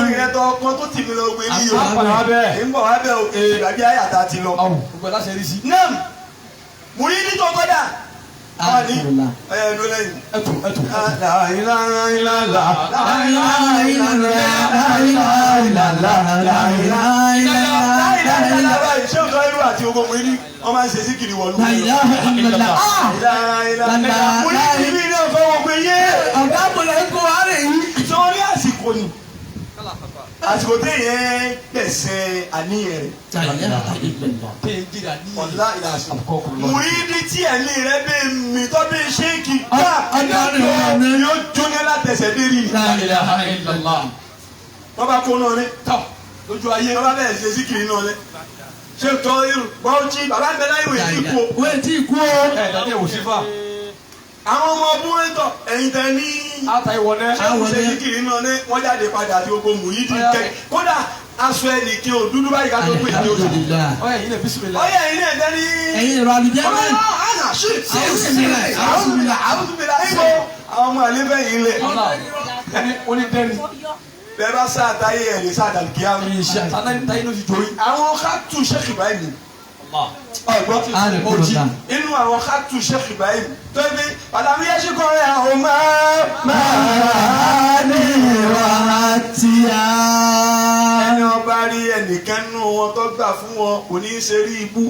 ìrìn tó kọ́ tó tì mí lọ gbé ní yòó. àpàlà wa bẹ́ẹ̀. ń bọ̀ wá bẹ́ẹ̀ o ìgbàgbé àyàtà ti lọ. gbogbo ẹ̀ láṣẹ rí sí. náà mùrídì tó tọ́ dáa. ọyọ dúró lẹ́yìn. ẹtù. ṣé o tọ́ irú àti ogun mùrídì wọ́n máa ń ṣe sí kiri wọ̀lú. mùrídì mi náà fọwọ́ pé yé. ọ̀gá àbọ̀lẹ̀ ń kó àárẹ̀ yìí. sọ ní àsìkò ni àsìkò téèyàn gbẹ̀sẹ̀ àníyàn rẹ̀. ọ̀la ìlàsì. mùrídì tí ẹ̀mí rẹ̀ bẹ́ẹ̀ mi tọ́ bẹ́ẹ̀ ṣéèkì gbà yóò jóná látẹ̀sẹ̀ dérí. wọ́n bá kó náà ní tọ́ lójú ayé wọ́n bá bẹ̀rẹ̀ ṣe síkìrì náà ní. ṣé tọ́ irú bọ́ọ̀jì bàbá ń bẹ láyé wòye tí kú o. wọ́n ti kú o. dàdé wò sí fà. àwọn ọmọ ọdún ẹ̀tọ́ ẹ̀yìn tẹ ní. ata ìwọ náà. ṣé síkìrì náà ní wọ́n jáde padà àti gbogbo mùrídì kẹ kódà aṣọ ẹnì kí o dúdú báyìí ká tó pè ní oṣù. ọyẹ yìí lè bisimilá. ọyẹ yìí lè dẹni. ẹ̀yin ìrọ̀ àlùjẹ́ náà. àwọn ọmọ àlefẹ yìí lẹ. ó ní dẹ́ni. bẹ́ẹ̀ bá sá àtàyè ẹ̀ lè sá àdàlùkíyà mi. táyé ló ti jorí. àwọn kátù Sheikh Ibrahim. ọgbọ́n ojì inú àwọn kátù Sheikh Ibrahim tó bí ọ̀làmú yẹn ṣe kọ́ ẹ̀ àwọn máa ní wàhálà tíya. ẹni ọba rí ẹnìkan nínú wọn tó gbà fún wọn kò ní í ṣe rí ibú.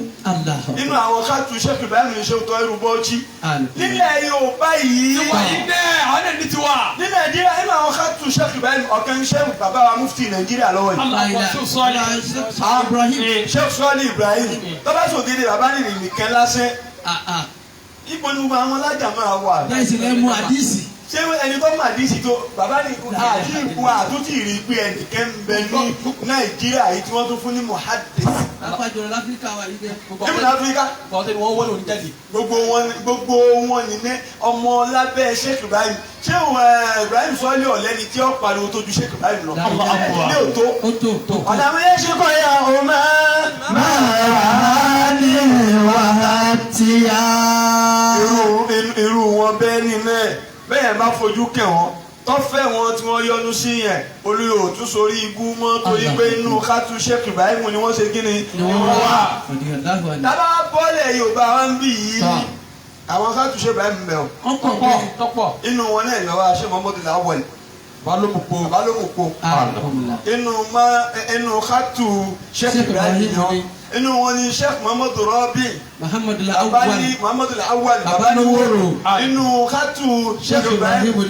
nínú àwọn kátù Sheikh Ibrahim ní ṣe tó ẹrù bọ́ọ̀jì. nílẹ̀ Yorùbá yìí. tiwa yìí dẹ́ àwọn ẹni tiwa. ní Nàìjíríà nínú àwọn kátù Sheikh Ibrahim ọ̀kan Sheikh bàbá wa mufti Nàìjíríà lọ́wọ́ yìí. Sheikh Sọ́ọ̀lì Ibrahim tọ́ba sògidì bàbá nìyí nìkan lásẹ̀. ipò ní gbogbo àwọn alájà máa wà. bẹ́ẹ̀ sì lẹ́ mú àdìsí. ṣé ẹni tó mú àdìsí tó bàbá ní àti ìbú àtúntì rí pé ẹnìkan ń bẹ ní Nàìjíríà yìí tí wọ́n tún fún ní muhaddis. àpàjọ láfíríkà wà yìí dẹ. níbo láfíríkà. bọ́ọ̀tẹ́ ni wọ́n wọ́n lòún jáde. gbogbo wọn ní ní ọmọ lábẹ́ Sheikh Ibrahim ṣé Ibrahim Sọ́ọ̀lì ọ̀lẹ́ni tí ó pariwo tó ju Sheikh Ibrahim lọ. ilé òtó. ọ̀nà àwọn yẹn ṣe kọ́ ya ọmọ máa ní wàhálà tíya. irú wọn bẹ́ẹ̀ ni mẹ́ẹ̀ bẹ́ẹ̀ bá fojú kẹ̀ wọ́n tọ́fẹ́ wọn tí wọ́n yọnu sí yẹn olùyọ òtún sórí ibú mọ́ torí pé inú kátó Sheikh Ibrahim ni wọ́n ṣe kí ni wọ́n wà. dábà bọ́ọ̀lẹ̀ Yorùbá wa ń bì yìí àwọn kátó Sheikh Ibrahim bẹ̀ ọ́ tọ́pọ̀ inú wọn náà ìnáwó aṣẹ́ Muhammadu Lawal balómùpó inú kátó Sheikh Ibrahim yàn inú wọn ni Sheikh Muhammadu Rabi Muhammadu Awwal Babanoworo inú kátó Sheikh Ibrahim inú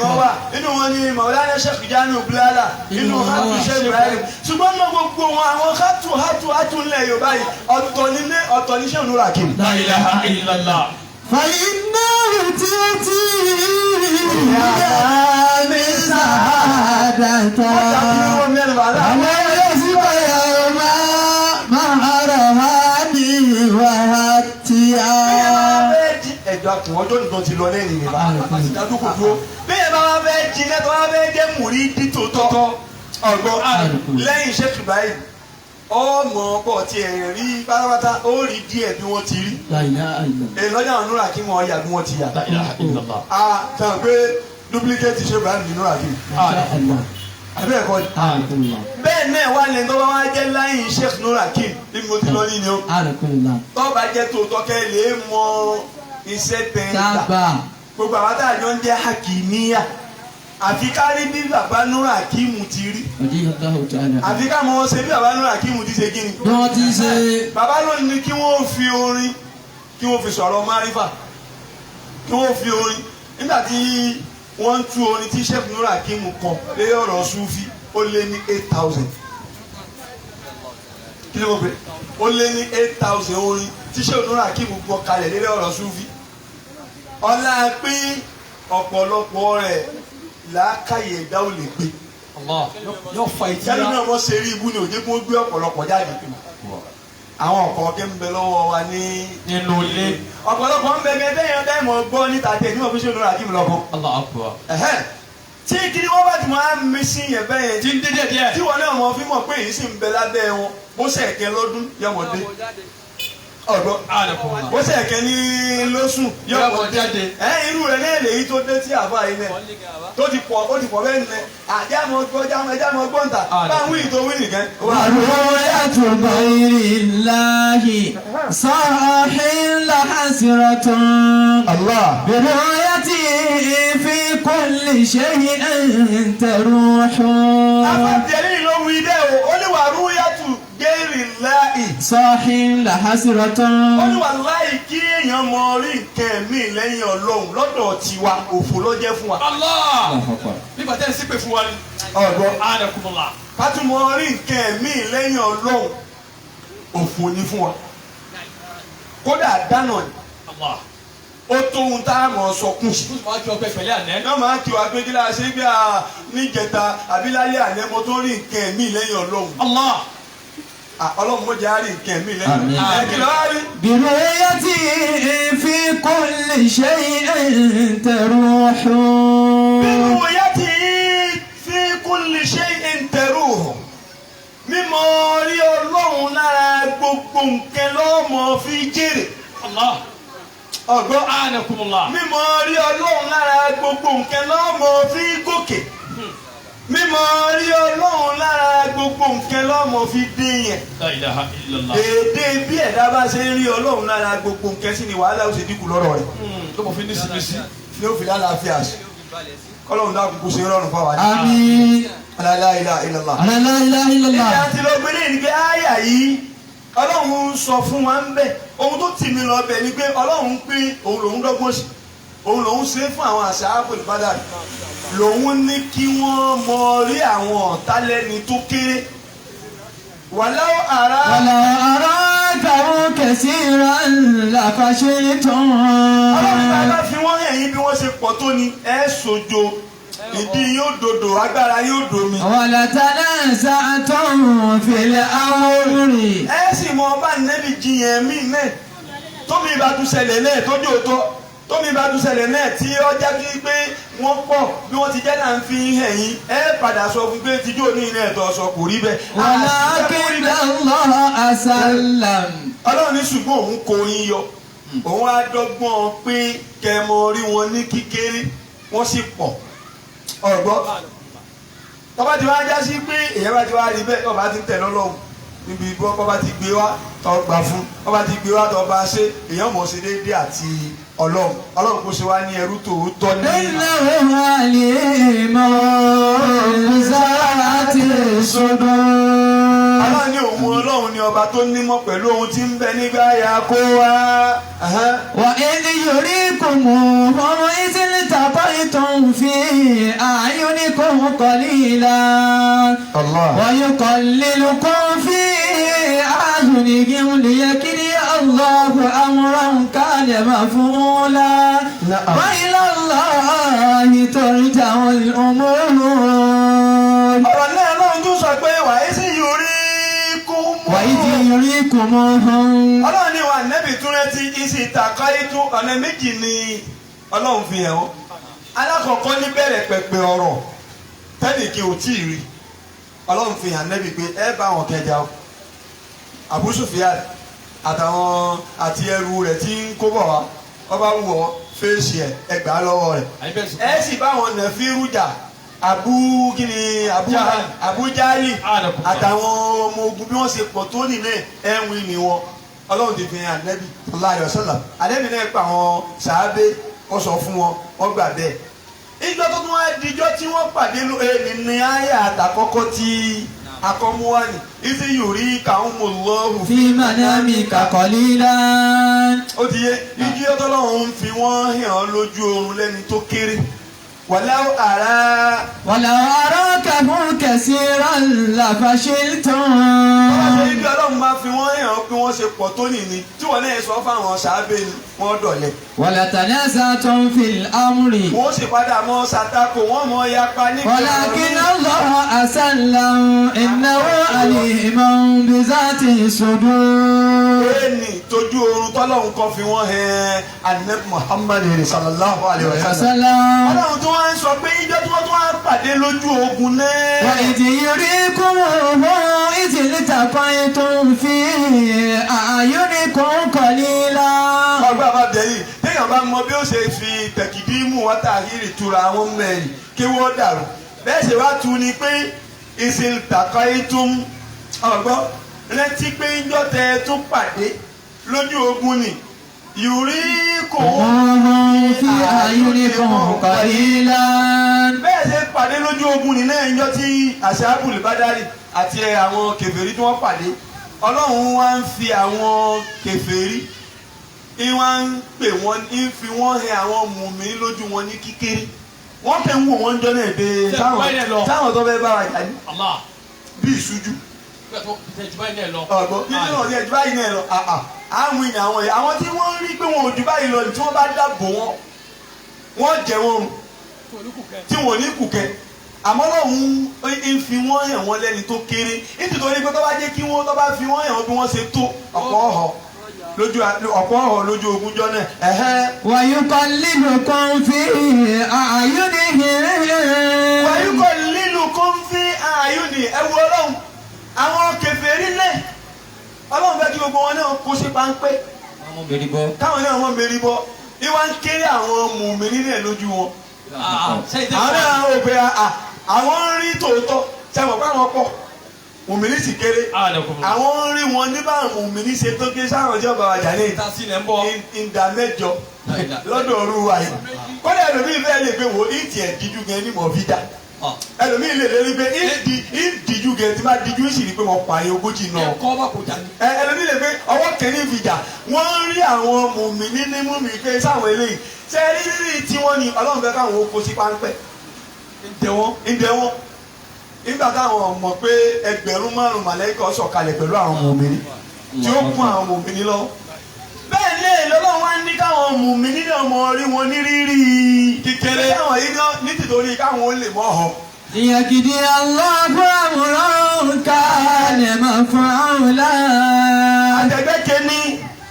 wọn wà inú wọn ni Maulana Sheikh Jamiu Bilala inú kátó Sheikh Ibrahim ṣùgbọ́n náà gbogbo wọn àwọn kátó ńlẹ̀ Yorùbá yìí ọ̀tọ̀ ní Sheikh Nur Hakim. La ilaha illallah. فإنه تأتي من سعادة وما يسبى يوم مهرهاني وهتيا. ẹjọ àkùn ọjọ́ nìkan ti lọ lẹ́yìn ìrìnà àti ìdádókò dúró bẹ́ẹ̀ bá wá fẹ́ jiná tó wá fẹ́ jẹ́ mùrídì tòótọ́ ọgbọ́n lẹ́yìn Sheikh Ibrahim ọmọ bọ̀ tí ẹ̀ rí pátápátá ó rí díẹ̀ bí wọ́n ti rí lọ́jà àwọn Nur Hakim wọ́n yà bí wọ́n ti yà kàn pé duplicate Sheikh Ibrahim ní Nur Hakim àbẹ́ ẹ̀kọ́ ni bẹ́ẹ̀ náà wà ní tó bá wá jẹ́ láyìn Sheikh Nur Hakim bí mo ti lọ ní ni ó tó bá jẹ́ tòótọ́ kẹ́ lè mọ iṣẹ́ tẹ̀ ń gbà gbogbo àwọn àtàjọ ń jẹ́ Hakimiyya àfi kárí bí bàbá Nur Hakim ti rí àfi ká mọ ṣe bí bàbá Nur Hakim ti ṣe kíni. bí wọ́n ti ṣe. bàbá lónìí ni kí wọ́n fi orin kí wọ́n fi sọ̀rọ̀ márífà kí wọ́n fi orin nígbà tí wọ́n ń tú orin tí Sheikh Nur Hakim kọ lé ọ̀rọ̀ Sufi ó lé ní 8,000 kí ló mọ̀ pé ó lé ní 8,000 orin tí Sheikh Nur Hakim gbọ́ kalẹ̀ lé ọ̀rọ̀ Sufi ọlá pín ọ̀pọ̀lọpọ̀ rẹ̀ làákàyè ẹ̀dá ò lè gbé. yóò fa ìdí yálò náà wọ́n ṣe rí ibú ni òjé kí wọ́n gbé ọ̀pọ̀lọpọ̀ jáde. àwọn ọ̀pọ̀ ọ̀kẹ́ ń bẹ lọ́wọ́ wa nínú ilé. ọ̀pọ̀lọpọ̀ ń bẹ gẹ́gẹ́ yẹn bẹ́ẹ̀ mọ̀ gbọ́ níta tẹ̀ ní wọ́n fi ṣe Nur Hakim lọ́kọ́. tí kiri wọ́n bá ti máa ń mi sí yẹn bẹ́ẹ̀ yẹn. tí ń dédé díẹ̀. tí wọ́n náà mọ̀ fi mọ̀ pé èyí sì ń bẹ lábẹ́ wọn bó ṣe ẹ̀kẹ́ lọ́dún yọmọdé. ọ̀gbọ́n bó ṣe ẹ̀kẹ́ ní lóṣù yọmọdé. irú rẹ̀ náà lèyí tó dé tí àfa yìí náà tó ti pọ̀ bẹ́ẹ̀ nìyẹn àjàmọ̀ gbọ́ǹta bá ń wí ìtò wí nìkan. ورؤية غير الله صاح لحسرة برؤيته في كل شيء تروح. àfàjẹ́rì ló wí dẹ́ o ó ní wàrúyàtù gẹ́rì láì. صاح لحسرة. ó ní wà láì kí èèyàn mọ orí nǹkan mi lẹ́yìn Ọlọ́run lọ́dọ̀ tiwa òfò ló jẹ́ fún wa. Allah bí nígbà tẹ́ ẹ sí pé fún wa ni. ọ̀gbọ́n anakumula. kátùmọ̀ rí nǹkan ẹ̀mí lẹ́yìn ọlọ́run òfò ní fún wa kódà dáná ni Allah. ó tó ohun tá a mọ̀ sọkún sí. ó sì máa kí ọgbẹ́ pẹ̀lẹ́ àná. náà máa kí wa pé kí la ṣe gbé a níjẹta àbí lálẹ́ àná mo tó rí nǹkan ẹ̀mí lẹ́yìn ọlọ́run. Allah. ọlọ́run mo jẹ́ á rí nǹkan ẹ̀mí lẹ́yìn Àmín. ọlọ́run. kí ló wá rí. برؤيتي في كل شيء تروح nínú ìyá tí fi kulli shay'in taruhu mímọ̀ rí ọlọ́run lára gbogbo nǹkan lọ́mọ fi jèrè. Allah. ọ̀gbọ́n anakumula. mímọ̀ rí ọlọ́run lára gbogbo nǹkan lọ́mọ fi gòkè. mímọ̀ rí ọlọ́run lára gbogbo nǹkan lọ́mọ fi dé yẹn. la ilaha illallah. èdè bí ẹ̀dá bá ṣe ń rí ọlọ́run lára gbogbo nǹkan sí ni wàhálà ó ṣe dínkù lọ́rọ̀ rẹ̀. tó mọ̀ fi ní sinmi. ní ó fi lálàáfíà sí. kọ́lọ́run dákun kó ṣe rọrùn fáwa ní. آمين la ilaha illallah. لا إله إلا ìyá الله àti lọ́gbẹ́lẹ́ yìí ni pé àyà yìí ọlọ́run sọ fún wa ń bẹ̀ ohun tó tì mí lọ bẹ̀ ni pé ọlọ́run pín òun lòun dọ́gbọ́n sí òun lòun ṣe fún àwọn àṣà àpòlùbádà lòun ní kí wọ́n mọ rí àwọn ọ̀tá lẹ́ni tó kéré wàláwọ̀ àrà ولو أراكه كثيرا لفشلتم ọlọ́run bá bá fi wọ́n hàn yín bí wọ́n ṣe pọ̀ tó ni ẹ̀ sojo ìdí yóò dodo agbára yóò domi. ولتنازعتم في الأمر ẹ sì mọ ọba nẹ́bí jiyàn mí náà tómi ìbá tún ṣẹlẹ̀ náà tójú òótọ́ tómi ìbá tún ṣẹlẹ̀ náà tí ọjà kí pé wọ́n pọ̀ bí wọ́n ti jẹ́ náà ń fi hàn yín ẹ padà sọ fún pé tíjú òní ilé ẹ̀tọ́ sọ kò rí bẹ́ẹ̀. ولكن الله أسلم ọlọ́run ní ṣùgbọ́n òun kò yín yọ òun á dọ́gbọ́n pé kẹmọ rí wọn ní kíkéré wọ́n sì pọ̀ ọ̀gbọ́n tọ́ba ti wá já sí pé èèyàn bá ti wá rí bẹ́ẹ̀ tọ́ba ti ń tẹ̀ lọ́lọ́run níbi bí wọ́n bá ti gbé wá tọ́ gbà fún wọ́n bá ti gbé wá tọ́ bá ṣe èèyàn mọ̀ ṣe déédéé àti ọlọ́run kò ṣe wá ní ẹrú tòótọ́ ní. إنه عليم بذات الصدور ọlọ́run ní òun ọlọ́run ní ọba tó nímọ̀ pẹ̀lú ohun tí ń bẹ nígbà yà kó wá. وإذ يريكموهم إذ التقيتم في أعينكم قليلا ويقللكم في أعينهم ليقضي الله أمرا كان مفعولا وإلى الله ترجع الأمور ọ̀rọ̀ náà lọ́run tún sọ pé wàá sí yorí kú mọ́. وإذ يريكموهم ọlọ́run ní wa nẹ́bì tún rẹ́ ti isi ìtàkọ́ ètò ọ̀nà méjì ni ọlọ́run fi hàn ó. alákọ̀ọ́kọ́ ní bẹ̀rẹ̀ pẹ̀pẹ̀ ọ̀rọ̀ tẹ́nìkì ò tí ì rí ọlọ́run fi hàn nẹ́bì pé ẹ bá wọn kẹjà o. Abu Sufyan àtàwọn àti ẹrù rẹ̀ tí ń kó bọ̀ wá wọ́n bá wù ọ́ fèsì ẹ̀ ẹgbàá lọ́wọ́ rẹ̀. ẹ sì bá wọn nà fi rújà Abu Jahali àtàwọn ọmọ ogun bí wọ́n ṣe pọ̀ tó nílẹ̀ ẹ̀wìn ni wọn ọlọ́run ti fi hàn nẹ́bí sallallahu alaihi wasallam àdébí náà pa àwọn sàábé wọ́n sọ fún wọn wọ́n gbà bẹ́ẹ̀. ìjọ tó tún wá dijọ́ tí wọ́n pàdé ní àyà àtàkọ́kọ́ tí akọ́múwánì ìsì yòrí kahumullahu في منامك قليلا ó ti yé ìjọ tó lọ́run fi wọ́n hàn lójú oorun lẹ́ni tó kéré wàláwò àrà. ولو أراكهم كثيرا لفشلتم ọlọ́run ibi ọlọ́run máa fi wọ́n hàn bí wọ́n ṣe pọ̀ tó nìní tí wọ́n náà sọ fáwọn sàábé ni wọ́n dọ̀lẹ́. ولتنازعتم في الأمر wọ́n sì padà mọ́ ṣàtakò wọ́n mọ́ yapa nípa ولكن الله أسلم إنه عليم بذات الصدور ẹni tójú oorun tọ́lọ́run kan fi wọ́n hàn Ànábì Muhammad sallallahu alaihi wasallam. وسلم ọlọ́run tó wá ń sọ pé ìjọ tí wọ́n tún wá pàdé lójú ogun náà. وإذ يريكموهم إذ التقيتم في أعينكم قليلا ọgbà bá bẹ̀rẹ̀ téèyàn bá mọ bí ó ṣe fi tẹ̀kìdímù wátàhírì tura àwọn mẹ́rin kí wọ́n dàrú bẹ́ẹ̀ ṣe wá tu ni pé ìsìn tàkọ́ ìtum ọgbọ́n rántí pé ìjọ tẹ tún pàdé lójú ogun ni yùrí kò وهم في أعينكم قليلا bẹ́ẹ̀ ṣe pàdé lójú ogun ni náà ìjọ tí àṣàbùlì bádárì àti àwọn kèfèrí tí wọ́n pàdé ọlọ́run wá ń fi àwọn kèfèrí ìwọ́n ń pè wọ́n ń fi wọ́n hẹ àwọn mùmí lójú wọn ní kíkéré wọ́n kẹ́ ń wò wọ́n jọ náà pé táwọn tó fẹ́ bá wa jà ní bí ìṣújú. ọ̀gbọ́n bí wọ́n ti ẹ̀ ju báyìí náà lọ àwọn èèyàn àwọn tí wọ́n rí pé wọn ò ju báyìí lọ tí wọ́n bá dáàbò wọ́n jẹ wọn tí wọ́n ní kùkẹ́ àmọ́ lọ́hùn ń fi wọ́n hàn wọ́n lẹ́ni tó kéré nítorí pé tó bá jẹ́ kí wọ́n tó bá fi wọ́n hàn bí wọ́n ṣe tó ọ̀pọ̀ ọ̀họ̀ lójú ogúnjọ́ náà. wàyúkọ̀ lílo kan fi àyúni hìrì. wàyúkọ̀ lílo kan fi àyúni ẹ̀wù ọlọ́run àwọn kèfèrí lẹ̀ ọlọ́run fẹ́ kí gbogbo wọn náà kó sí páńpẹ́ káwọn náà wọ́n mérí bọ́ ìwà ń kéré àwọn mùmínì nílẹ̀ lójú wọn. àwọn náà wò pé àwọn ń rí tòótọ́ sẹ́wọ̀n pé àwọn pọ̀ mùmínì sì kéré àwọn ń rí wọn nígbà mùmínì ṣe tó ké sáwọn ìjọba wàjà ní ìdá mẹ́jọ lọ́dọ̀ ọ̀rú wa yìí kọ́lá ẹlòmíì fẹ́ lè gbé wo ìtì ẹ̀ díjú gan ní mọ̀ fídà ẹlòmíì lè lérí pé ìdíjú gan tí bá díjú sì rí pé mo pààyàn ogójì náà ẹlòmíì lè pé ọwọ́ kẹ́ni fìjà wọ́n ń rí àwọn mùmínì ní mùmínì pé sáwọn eléyìí ṣe rírí tí wọ́n ní ọlọ́run fẹ́ káwọn ó kó sí páńpẹ́ ǹdẹ̀wọ́n nígbà táwọn mọ̀ pé 5,000 màlẹ́kà sọ̀kalẹ̀ pẹ̀lú àwọn mùmínì tí ó kún àwọn mùmínì lọ. bẹ́ẹ̀ lé lọ́lọ́run wá ní káwọn mùmínì náà mọ̀ rí wọn ní rírí kékeré káwọn yìí náà ní tìtorí káwọn ó lè mọ̀ ọ́. ìyàgídí aláàbò àwòrán ká lè máa fún àwọn láà. àtẹ̀gbẹ́ kẹ́ni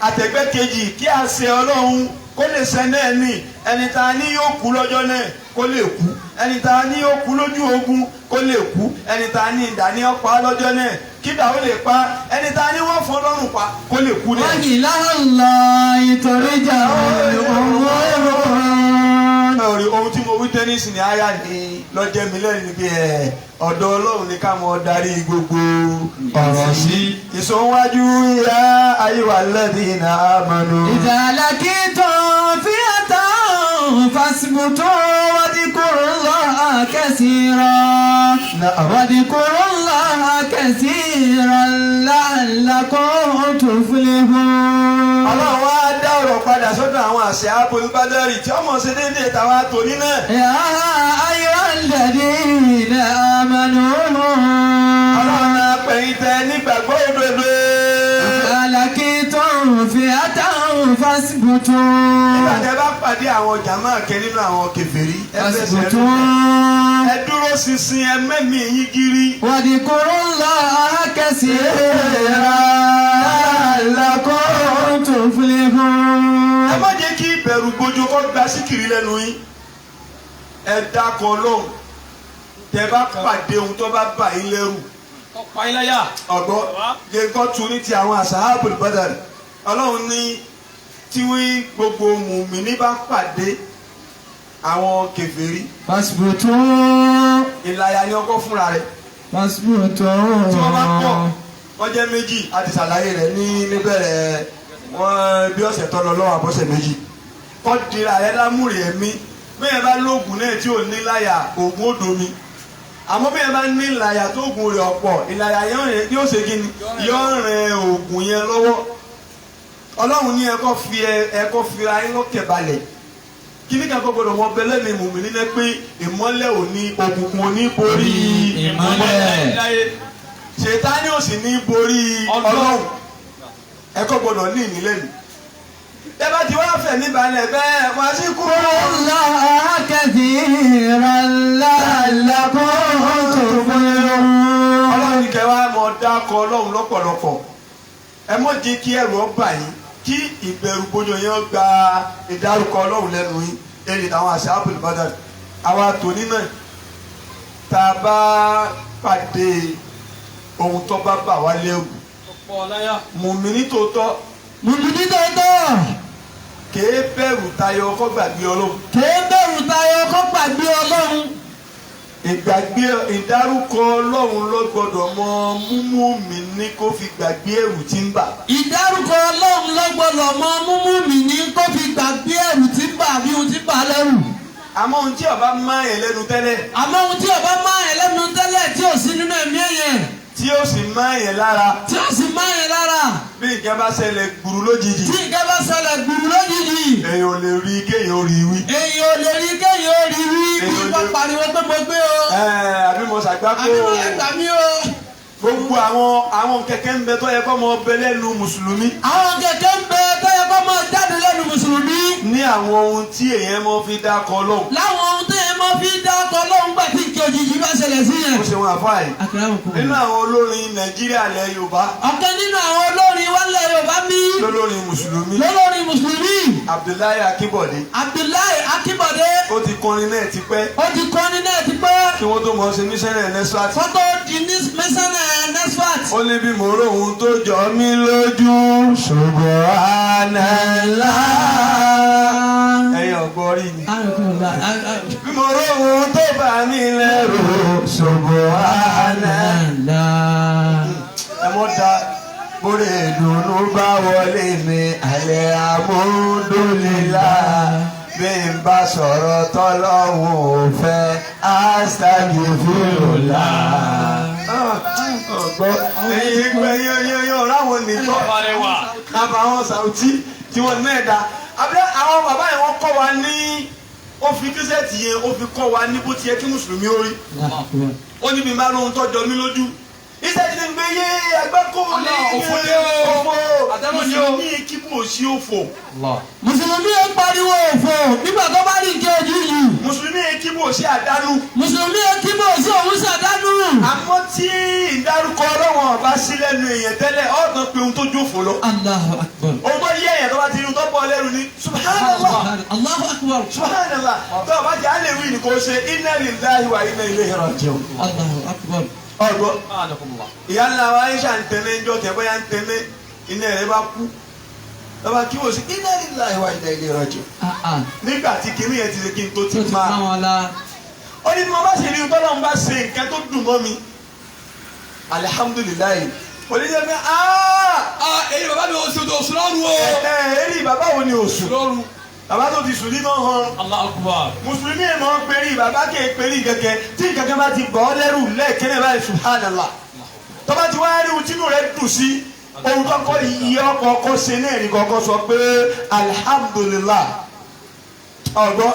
àtẹ̀gbẹ́ kejì kí a ṣe ọlọ́run kó lè ṣe náà ní ẹni tá a ní yóò kú lọ́jọ́ náà kó lè kú ẹni tá a ní yóò kú lójú ogun kó lè kú ẹni tá a ní ìdá ní ọ̀pá lọ́jọ́ náà kídà ó lè pa ẹni tá a ní wọ́n fọ́ lọ́rùn pa kó lè kú náà. wọ́n yìí láàlá ìtòríjà ohun tí mo wí tẹ́nísì ní àyà ní lọ́jẹ́ mi lẹ́yìn níbi ọ̀dọ̀ ọlọ́run ní ká mọ darí gbogbo ọ̀rọ̀ sí. ìsọ̀nwájú ya ayéwà lẹ́dí iná àmọ́nù. ìdàlàkì tó fi àtàn fásibútó wàdìkúrò lọ́ha kẹsìrọ̀ wàdìkúrò lọ́ha kẹsìrọ̀ làlàkọ́ tó fúlẹ̀ hàn. ọlọ́run wá dá ọ̀rọ̀ padà sọ́dọ̀ àwọn àṣẹ Abul Badari tí ọmọ ṣe déédéé tàwa tòní náà. yà á ayọ̀ lẹ́dí iná àmọ́nù. ọlọ́run náà pẹ̀yìn tẹ nígbàgbọ́ òdodo. ìdàlàkì tó fi àtàn fásibútó. nígbà tí ẹ bá pàdé àwọn jàmáà kẹ nínú àwọn kèfèrí fásibútó. ẹ dúró ṣinṣin ẹ mẹ́mí yín gírí. wàdìkúrò lọ́ha kẹsìrọ̀ làlàkọ́ tó fúlẹ̀ hàn. ẹ má jẹ́ kí ìbẹ̀rù gbójú kó gba síkìrì lẹ́nu yín ẹ dákọ̀ ọlọ́run tẹ bá pàdé ohun tó bá bà yín lẹ́rù ọ̀gbọ́n yẹn kọ́ tu ní ti àwọn Ashabul Badr ọlọ́run ní tí wí gbogbo mùmíní bá pàdé àwọn kèfèrí. Fasbutu. ìlàyà ni ọkọ fúnra rẹ̀. Fasbutu. tí wọ́n bá pọ̀ wọ́n jẹ́ méjì a ti ṣàlàyé rẹ̀ níbẹ̀rẹ̀ wọ́n bí ọ̀sẹ̀ tọ́ lọ lọ́wọ́ àbọ̀sẹ̀ méjì. kọ́ dira rẹ̀ lámúrì ẹ̀mí bẹ́ẹ̀ bá lóògùn náà tí ò ní láyà oògùn ó domi àmọ́ bẹ́ẹ̀ bá ní ìlàyà tó oògùn rẹ̀ ọ̀pọ̀ ìlàyà yóò ṣe kí ni yóò rìn oògùn yẹn lọ́wọ́ ọlọ́run ní ẹ̀kọ́ fira yín lọ́kẹ̀ balẹ̀ kíní kan kọ́ gbọ́dọ̀ wọ́n bẹ́lẹ̀ ní mùmí nílẹ̀ pé ìmọ́lẹ̀ òní òkùnkùn òní borí ìmọ́lẹ̀ ṣètánì ò sì ní borí ọlọ́run ẹ̀kọ́ gbọ́dọ̀ ní ìnílẹ̀ nì. ẹ bá ti wá fẹ̀ níbalẹ̀ bẹ́ẹ̀ wá sí kúrò. Allaha kathiran la'allakum tuflihun. ọlọ́run kẹ́ wá mọ̀ dákọ̀ ọlọ́run lọ́pọ̀lọpọ̀ ẹ mọ̀ jẹ́ kí ẹ̀rù ọ bà yín kí ìbẹ̀rù bójú yẹn gba ìdárúkọ ọlọ́run lẹ́nu yín ẹni táwọn Ashabul Badr àwa tòní náà tá a bá pàdé ohun tó bá bà wá lẹ́rù mùmíní tòótọ́ Mùmínì tòótọ́ kèé bẹ̀rù tayọ kó gbàgbé ọlọ́run. kèé bẹ̀rù tayọ kó gbàgbé ọlọ́run. ìgbàgbé ìdárúkọ ọlọ́run ló gbọdọ̀ mọ múmú mi ní kó fi gbàgbé ẹ̀rù tí ń bà. ìdárúkọ ọlọ́run ló gbọdọ̀ mọ múmú mi ní kó fi gbàgbé ẹ̀rù tí ń bà bí ohun tí ń bà lẹ́rù. àmọ́ ohun tí ọba máa yẹn lẹ́nu tẹ́lẹ̀. àmọ́ ohun tí ọba máa yẹn lẹ́nu tẹ́lẹ̀ tí ò sí nínú ẹ̀mí ẹ̀yẹn. tí ó sì máa yẹn lára. tí ó sì máa yẹn lára. bí nǹkan bá ṣẹlẹ̀ gbùrú lójijì. tí nǹkan bá ṣẹlẹ̀ gbùrú lójijì. èèyàn ò lè rí kéèyàn ò rí wí. èèyàn ò lè rí kéèyàn ò rí wí. èèyàn ò wọ́n pariwo pé mo gbé o. àbí mo ṣàgbákò. àbí mo ẹgbà mí o. gbogbo àwọn kẹ̀kẹ́ ń bẹ tó yẹ kó mọ bẹ lẹ́nu mùsùlùmí. àwọn kẹ̀kẹ́ ń bẹ tó yẹ kó mọ jáde lẹ́nu mùsùlùmí. ní àwọn ohun tí èèyàn mọ fi dákọ lọ́hùn. láwọn ohun tí èèyàn mọ fi dákọ lọ́hùn gbà tí ìkí òjijì bá ṣẹlẹ̀ sí yẹn. ó ṣe wọn àfáà yìí. nínú àwọn olórin Nàìjíríà lẹ Yorùbá. ọ̀kan nínú àwọn olórin wálẹ̀ Yorùbá mi. lólórin mùsùlùmí. lólórin mùsùlùmí. Abdullahi Akínbọ̀dé. Abdullahi Akínbọ̀dé. ó ti kọrin náà ti pẹ́. ó ti kọrin náà ti pẹ́. kí wọ́n tó mọ̀ ṣe mísẹ́nẹ̀ NSFAT. fọ́tò di mísẹ́nẹ̀ NSFAT. ó ní bí mo róhun tó jọ mí lójú. Subhanallah. ẹ̀yin ọ̀gbọ́n rí ni. bí mo róhun tó bà mí lẹ́rù. Subhanallah. ẹ mọ́ da bóre ìdùnnú bá wọlé mi alẹ́ alhamdulillah. bí n bá sọ̀rọ̀ tọ́lọ́hún ò fẹ́ astaghfirullah. ọ̀gbọ́n ẹ̀yin ọ̀rọ̀ àwọn nìkan àbáwọn Saudi tí wọ́n náà dá abúlé àwọn bàbá yẹn wọ́n kọ́ wa ní ó fi kíṣẹ́ẹ̀tì yẹn ó fi kọ́ wa ní bó ti yẹ kí mùsùlùmí ó rí ó ní bí n bá lóhun tọ́jọ́ mi lójú iṣẹ́ ti ní gbé yé agbáko ní òfò mùsùlùmí kíkú òsì òfò. mùsùlùmí ń pariwo òfò nígbà tó bá rí nǹkan ojú yìí. mùsùlùmí kíkú òsì àdánù. mùsùlùmí kíkú òsì òun ṣàdánù. àmọ́ tí ìdárúkọ ọlọ́wọ́n ọba sí lẹ́nu èèyàn tẹ́lẹ̀ ọ̀gbọ́n pé ohun tó jófò lọ. Allahu akbar. ohun tó yé èèyàn tó bá ti rí ohun tó bọ̀ lẹ́rù ni subhanallah. Allahu akbar. subhanallah tó o bá jẹ́ alẹ́ wí ni kò ṣe inna lillahi wa inna ilayhi raji'un. Allahu akbar. ọgbọ́n ìyá ńlá wa Aisha ń tẹ́lẹ̀ ńjọ́ tẹ́ bóyá ń tẹ́lẹ̀ iná rẹ̀ bá kú lọ́ba kí wọ́n sì inna lillahi wa inna ilayhi raji'un. nígbà tí kinní yẹn ti ṣe kí n tó ti máa ó ní mo bá ṣe ní tọ́lọ́ ń bá ṣe nǹkan tó dùn mọ́ mi alihamudulilayi oníṣẹ́ mi èyí bàbá mi ò sùn tó sùn lọ́rùn o. èyí bàbá wo ni ò sùn lọ́rùn bàbá tó ti sùn nínú hàn. Allahu Akbar. mùsùlùmí ẹ̀ máa ń pèrè bàbá kì í pèrè kẹ̀kẹ́ tí kẹ̀kẹ́ bá ti bọ̀ ọ́ lẹ́rù lẹ́ẹ̀kẹ́rẹ́ báyìí subhanallah tọ́ba ti wá rí ohun tínú rẹ̀ dùn sí ohun kọ́kọ́ iye ọkọ̀ ọkọ̀ ṣe náà ní kọ́kọ́ sọ pé alhamdulillah ọgbọ́n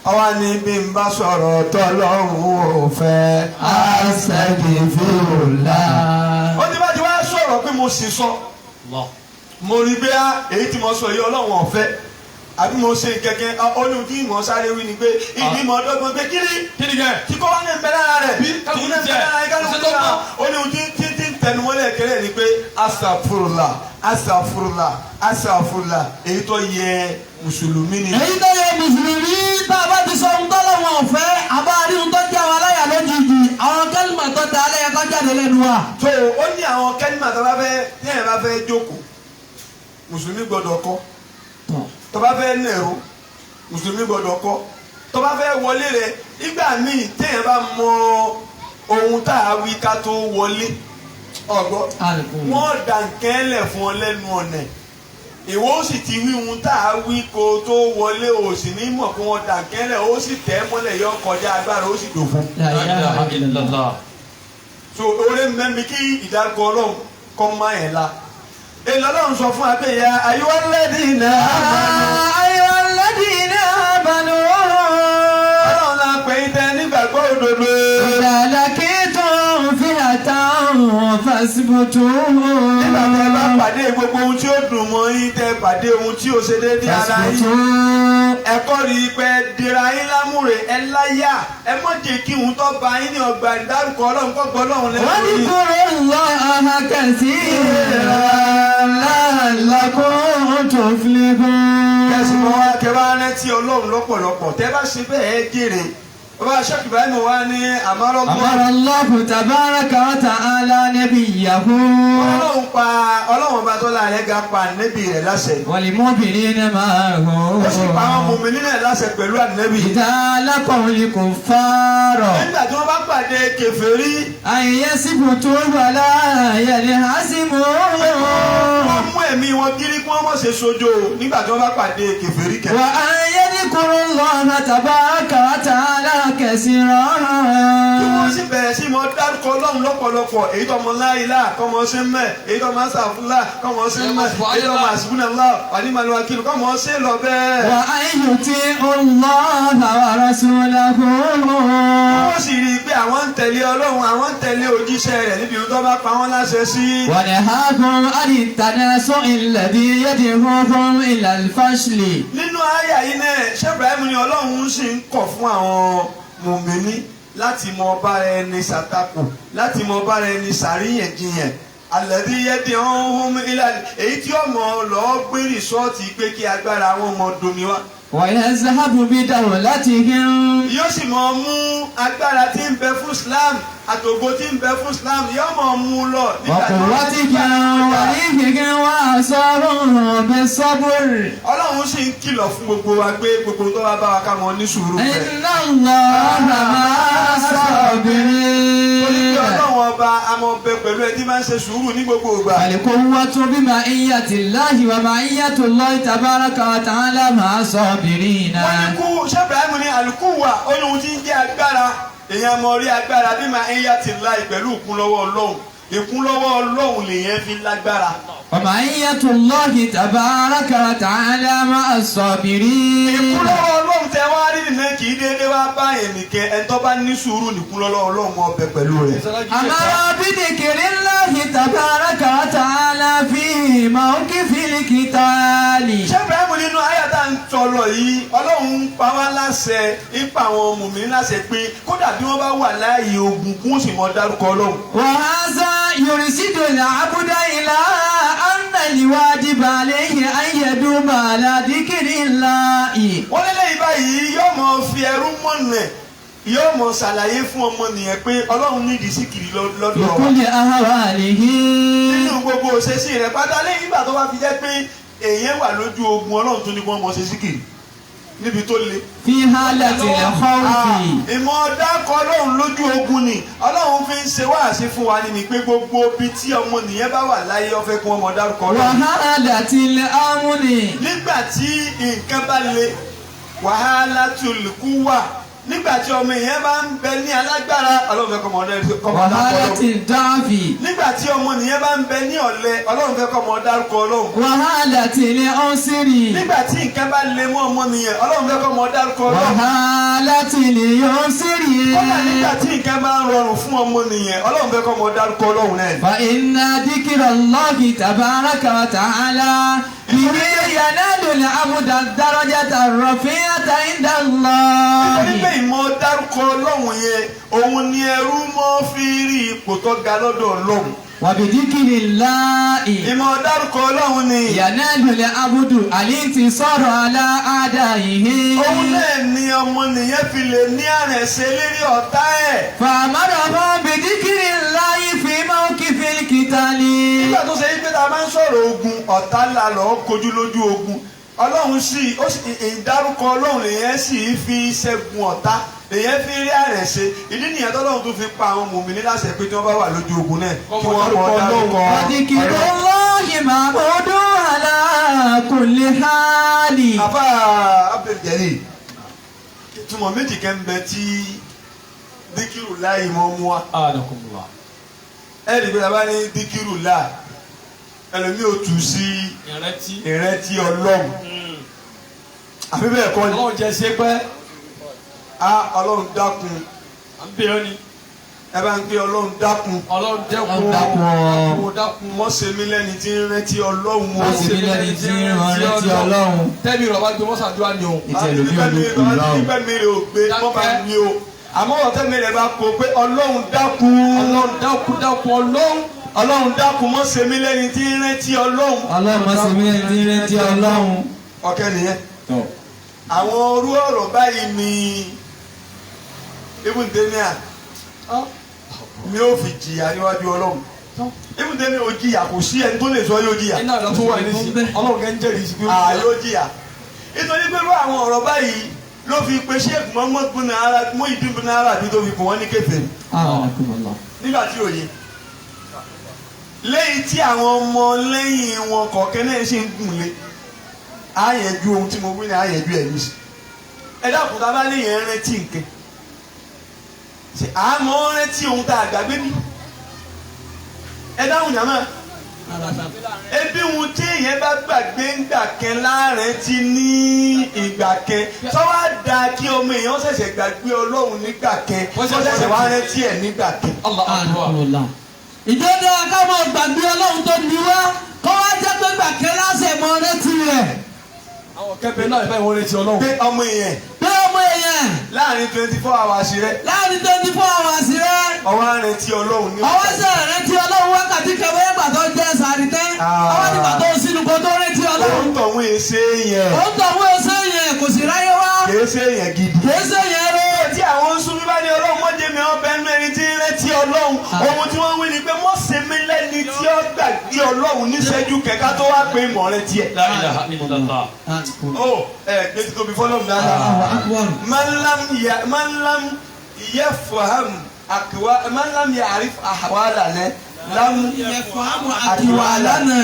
àwa ni bí n bá sọ̀rọ̀ tọ́lọ́run ò fẹ́ astaghfirullah. ó ti bá ti wá sọ̀rọ̀ pé mo sì sọ mo rí bí èyí tí mo sọ yìí ọlọ́run ọ̀fẹ́ àbí mo ṣe kẹ̀kẹ́ ọlọ́run tí mo sáré wí ni pé ìdí mo dọ́gbọ́n pé kíni kẹ́ kí kó wá ní ẹ̀mbẹ́ lára rẹ̀ bí kálukú ní ẹ̀mbẹ́ lára rẹ̀ kálukú ní ẹ̀mbẹ́ ọlọ́run tí tẹnumọ́lẹ̀ kẹrẹ́ ni pé astaghfirullah astaghfirullah astaghfirullah èyí tó yẹ mùsùlùmí ni. èyí tó yẹ mùsùlùmí tá a bá ti sọ ohun tó lọ́wọ́ ọ̀fẹ́ àbárí ohun tó jẹ́ àwọn aláya lójijì àwọn kẹ́lìmà tó ta aláya tó jáde lẹ́nu wa. tó o ní àwọn kẹ́lìmà tó bá fẹ́ tẹ́yìn bá fẹ́ jókòó mùsùlùmí gbọ́dọ̀ kọ́ tó bá fẹ́ nẹ̀rọ mùsùlùmí gbọ́dọ̀ kọ́ tó bá fẹ́ wọlé rẹ̀ ìgbà míì tẹ́yìn bá mọ ohun tá a wí ká tó wọlé ọgbọ́ wọ́n dà nkẹ́lẹ̀ fún ọ lẹ́nu ọ̀nà ìwọ ó sì ti wí ohun tá a wí kó tó wọlé o sì ní mọ̀ pé wọ́n dà nkẹ́lẹ̀ ó sì tẹ́ mọ́lẹ̀ yọ kọjá agbára ó sì dòfo. so oore mẹ́mi kí ìdárúkọ ọlọ́run kọ́ máa yẹn la èlò ọlọ́run sọ fún abẹ́yà ayyuhalladhina amanu ọlọ́run la pè é tẹ nígbàgbọ́ òdodo. fasibutu. nígbà tí ẹ bá pàdé gbogbo ohun tí ó dùn mọ́ yín tẹ pàdé ohun tí ó ṣe déédéé ara yín. ẹ̀kọ́ rí i pé dira yín lámúre ẹ láyà ẹ mọ̀ jẹ́ kí ohun tó ba yín ní ọgbà ìdárúkọ ọlọ́run kọ́ gbọ́ ọlọ́run lẹ́nu. wọ́n ní kúrò lọ àhàkàsí làlákùn tó filẹ̀ fún. kẹsì mọ́ wa kẹ bá rántí ọlọ́run lọ́pọ̀lọpọ̀ tẹ bá ṣe bẹ́ẹ̀ ẹ jèrè. bàbá Sheikh Ibrahim wa ní Allahu tabaraka wa ta'ala nabiyyahu. ọlọ́run bá tó láàrin ga pa nẹ́bí rẹ̀ láṣẹ. wal mu'minina ma'ahu. ó sì pa àwọn mùmínì náà láṣẹ pẹ̀lú ànẹ́bí. idha laqawul kuffara. nígbà tí wọ́n bá pàdé kèfèrí. an yasbutu wala yanhasimu. wọ́n mú ẹ̀mí wọn kiri kí wọ́n mọ̀ ṣe sojo nígbà tí wọ́n bá pàdé kèfèrí kẹ́. wa an واذكروا الله تبارك وتعالى كثيرا. Tí wọ́n sì bẹ̀rẹ̀ sí mọ dárúkọ Ọlọ́run lọ́pọ̀lọpọ̀ èyí tó mọ láìlá kọ́mọ ṣe ń mẹ́ èyí tó máa ń sàfúnlá kọ́mọ ṣe ń mẹ́ èyí tó máa ṣùgbọ́n ńlá wàdímàlú akílù kọ́mọ ṣe lọ bẹ́ẹ̀. وأن يطيعوا الله ورسوله. Wọ́n sì rí i pé àwọn ń tẹ̀lé Ọlọ́run àwọn ń tẹ̀lé òjíṣẹ́ rẹ̀ níbi tó bá pa wọ́n láṣẹ sí. ونهاكم عن التنازع الذي يدعوكم إلى الفشل. Nínú àyà yìí náà Sheikh Ibrahim ní Ọlọ́run sì ń kọ̀ fún àwọn mùmíní láti mọ bára ẹni ṣàtakò láti mọ bára ẹni ṣàríyànjiyàn alladhi yad'uhum ila èyí tí ọmọ lọ́ọ́ gbé rìsọ́ọ̀tì pé kí agbára wọn mọ domi wá. ويذهب بدولتهم. Yóò sì mọ mú agbára tí ń bẹ fún Islam àtògbò tí ń bẹ fún Islam yóò mọ mú lọ. وقوتهم وريحهم وأعصارهم بالصبر. Ọlọ́run sì ń kìlọ̀ fún gbogbo wa pé gbogbo tó bá bá wa ká mọ ní sùúrù bẹ́ẹ̀. إن الله مع الصابرين. Ọlọ́run ọba àmọ́ bẹ pẹ̀lú ẹ tí máa ń ṣe sùúrù ní gbogbo ìgbà. القوة بمعية الله ومعية الله تبارك وتعالى مع الصابرين. Wọ́n ní kú Sheikh Ibrahim ní àlùkùwà olóhun tí ń jẹ́ agbára èèyàn mọ̀ rí agbára bí máa ń yá ti láì pẹ̀lú ìkúnlọ́wọ́ Ọlọ́run ìkúnlọ́wọ́ Ọlọ́run lèyẹn fi lágbára. ومعية الله تبارك وتعالى مع الصابرين. Ìkúnlọ́wọ́ Ọlọ́run tẹ wá rí nìyẹn kì í déédéé wá bá ẹnìkẹ́ ẹ tó bá ní sùúrù nìkúnlọ́wọ́ Ọlọ́run ọbẹ̀ pẹ̀lú rẹ̀. أمر بذكر الله تبارك وتعالى في موقف القتال. Sheikh Ibrahim nínú àyàtà ń tọrọ yìí Ọlọ́run ń pa wá láṣẹ ń pa àwọn mùmínì láṣẹ pé kódà bí wọ́n bá wà láàyè ogun kún ó sì mọ dárúkọ Ọlọ́run. وهذا يرشد العبد إلى أن الواجب عليه أن يدوم على ذكر الله. Wọ́n lélẹ́yìí báyìí yóò mọ fi ẹrú mọ̀nà yóò mọ ṣàlàyé fún ọmọnìyàn pé Ọlọ́run nídìí síkìrì lọ́dọ̀ wa. بكل أهواله. Nínú gbogbo òṣèṣì rẹ̀ pátá lẹ́yìn ìgbà tó bá fi jẹ́ pé èèyàn wà lójú ogun Ọlọ́run tó ní kí wọ́n mọ ṣe síkìrì níbi tó le. في حالة الخوف. Ìmọ̀ dákọ̀ Ọlọ́run lójú ogun ni Ọlọ́run fi ń ṣe wáàsí fún wa ni pé gbogbo ibi tí ọmọnìyàn bá wà láyé ó fẹ́ kí wọ́n mọ dárúkọ Ọlọ́run. وحالة الأمن. Nígbà tí nǹkan bá le wàhálà tó lè kú wà nígbà tí ọmọ èèyàn bá ń bẹ ní alágbára Ọlọ́run fẹ́ kọ́ ọmọ dárúkọ وحالة Ọlọ́run. الضعف. Nígbà tí ọmọ nìyẹn bá ń bẹ ní ọ̀lẹ Ọlọ́run fẹ́ kọ́ ọmọ dárúkọ Ọlọ́run. وحالة العسر. Nígbà tí nǹkan bá le mọ́ ọmọ nìyẹn Ọlọ́run fẹ́ kọ́ ọmọ dárúkọ Ọlọ́run. وحالة اليسر. Kódà nígbà tí nǹkan bá ń rọrùn fún ọmọ nìyẹn Ọlọ́run fẹ́ kọ́ ọmọ dárúkọ Ọlọ́run náà. فإن ذكر الله تبارك وتعالى به ينال العبد الدرجة الرفيعة عند Nítorí الله. pé ìmọ̀ dárúkọ Ọlọ́run yẹn òun ni ẹrú mọ́ fi rí ipò tó ga lọ́dọ̀ Ọlọ́run. وبذكر الله Ìmọ̀ dárúkọ Ọlọ́run ni ينال العبد الانتصار على أعدائه. òun náà ni ọmọ nìyẹn fi lè ní àrẹ̀ṣe lérí ọ̀tá ẹ̀. فأمرهم بذكر الله في موقف القتال. Nígbà tó ṣe pé tá a máa ń sọ̀rọ̀ ogun ọ̀tá ńlá lọ́ọ́ kojú lójú ogun Ọlọ́run sì ìdárúkọ Ọlọ́run lèyẹn sì fi ṣẹ́gun ọ̀tá lèyẹn fi rí àrẹ̀ṣe ìdí nìyẹn tọ́lọ́run tó fi pa àwọn mùmínì láṣẹ pé tí wọ́n bá wà lójú ogun náà kí wọ́n mọ̀ dárúkọ وذكر الله معبود على كل حال. Àfà Abdul Jalil ìtumọ̀ méjì kan ń bẹ tí díkìrù láì mọ́ mú wa Anakumullah. ẹ̀rí pé bàbá ní díkìrù láì ẹlòmíì ò tù sí Ìrántí. ìrántí Ọlọ́run àbí bẹ́ẹ̀ kọ́ ni Ọlọ́run jẹ́ ṣe pẹ́. Ọlọ́run dákun À ń bẹ̀ ọ́ ni. ẹ bá ń pè Ọlọ́run dákun Ọlọ́run dẹ́kun. Dákun. mọ́ ṣe mí lẹ́ni tí ń rántí Ọlọ́run o. Mọ́ ṣe mí lẹ́ni tí ń rántí Ọlọ́run. Tẹ́mi rọ̀ bá gbé mọ́sàdúrà ni o. Ìtẹ̀lómi olókùn lọ́run. nígbà mi rè ò gbé wọ́n bá mi o àmọ́ ọ̀tẹ́ mi rẹ̀ bá kó pé Ọlọ́run dákun Ọlọ́run dákun Ọlọ́run. Ọlọ́run dákun mọ́ ṣe mí lẹ́ni tí ń rántí Ọlọ́run. Ọlọ́run mọ́ ṣe mí lẹ́ni tí ń rántí Ọlọ́run. ọ̀kẹ́ nìyẹn àwọn orú ọ̀rọ̀ báyìí ni Ibn Taymiyyah mi ò fi jìyà níwájú Ọlọ́run Ibn Taymiyyah ò jìyà kò sí ẹni tó lè sọ yóò jìyà Iná ìlọ tó wà ní sí. Ọlọ́run kẹ́ ń jẹ́rìí sí pé ó yóò jìyà nítorí pé irú àwọn ọ̀rọ̀ báyìí ló fi pe Sheikh Muhammad Muhyiddin bin Arabi tó fi kù wọ́n ní kèfèrí nígbà tí òye lẹ́yìn tí àwọn ọmọ lẹ́yìn wọn kọ̀ọ̀kẹ́ náà ṣe ń gùn lé àyẹ̀jú ohun tí mo wí ní àyẹ̀jú ẹ̀ ní sí ẹ dákun tá a bá lè yẹn rántí nǹkan ṣe àmọ́ rántí ohun tá a gbàgbé bí ẹ dáhùn jàmá ebi ohun tí èèyàn bá gbàgbé ńgbà kan láàrin ti ní ìgbà kan sọ́wọ́ da kí ọmọ èèyàn ṣẹ̀ṣẹ̀ gbàgbé Ọlọ́run nígbà kan wọ́n ṣẹ̀ṣẹ̀ wá rántí ẹ̀ nígbà kan. ìjọba akáwọ gbàgbé Ọlọ́run tó ní wá kọ́ wá jẹ́ pé gbàgbé láṣẹ mọ́ rántí rẹ̀. àwọn kẹ́pẹ́ náà ìfẹ́ ìwọ́n retí Ọlọ́run. pé ọmọ èèyàn láàrin 24 hours rẹ. láàrin 24 hours rẹ. ọwọ́ rántí Ọlọ́run ní. ọwọ́ sẹ́ rántí Ọlọ́run wákàtí kẹwé ẹgbà tó jẹ́ sàrí tẹ́. ọwọ́ nígbà tó sínú kó tó rántí Ọlọ́run. òun tọ̀hún èsè yẹn. òun tọ̀hún èsè yẹn kò sì ráyé wá. kèé ṣe yẹn gidi. kèé ṣe yẹn rẹ. tí àwọn ń sún bíbá ní Ọlọ́run mọ́jẹ́ mi ọbẹ̀ nú ẹni tí ń rántí Ọlọ́run. ohun tí wọ́n wí ni pé mọ́ ṣe mí lẹ́ni tí ó gbàgbé Ọlọ́run níṣẹ́jú kẹ̀kẹ́ tó wá pé mọ̀ rẹ tiẹ̀. La ilaha illallah. gbé ti tóbi fọlọ́run dáadáa. man lam yafham man lam ya'rif ahwalana lam yafham ahwalana.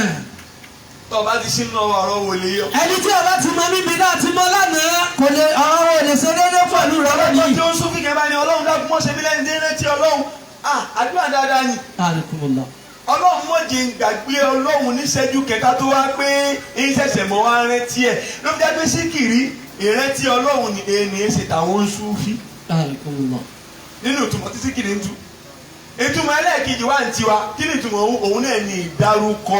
tọ́ba ti sínú ọ̀rọ̀ wòlé yọ. ẹni tí ọba ti mọ níbi náà ti mọ lánàá kò lè ọ̀rọ̀ wo lè ṣe déédéé pẹ̀lú rẹ lónìí. ọlọ́jọ́ tí ó ń sún kíkẹ́ bá ní Ọlọ́run dákun mọ́ ṣe mí lẹ́ni tí ń rántí Ọlọ́run àdúrà dáadáa ni. Ọlọ́run mọ̀jẹ̀ gbàgbé Ọlọ́run níṣẹ́jú kẹta tó wá pé ń ṣẹ̀ṣẹ̀ mọ́ wá rántí ẹ̀ ló fi dágbé síkìrí ìrántí Ọlọ́run ni ènìyàn ṣe tàwọn ń súnfí. nínú ìtumọ̀ tí síkìrí ń tú ìtumọ̀ ẹlẹ́ẹ̀kejì wà ní tiwa kí ni ìtumọ̀ òun náà ní ìdárúkọ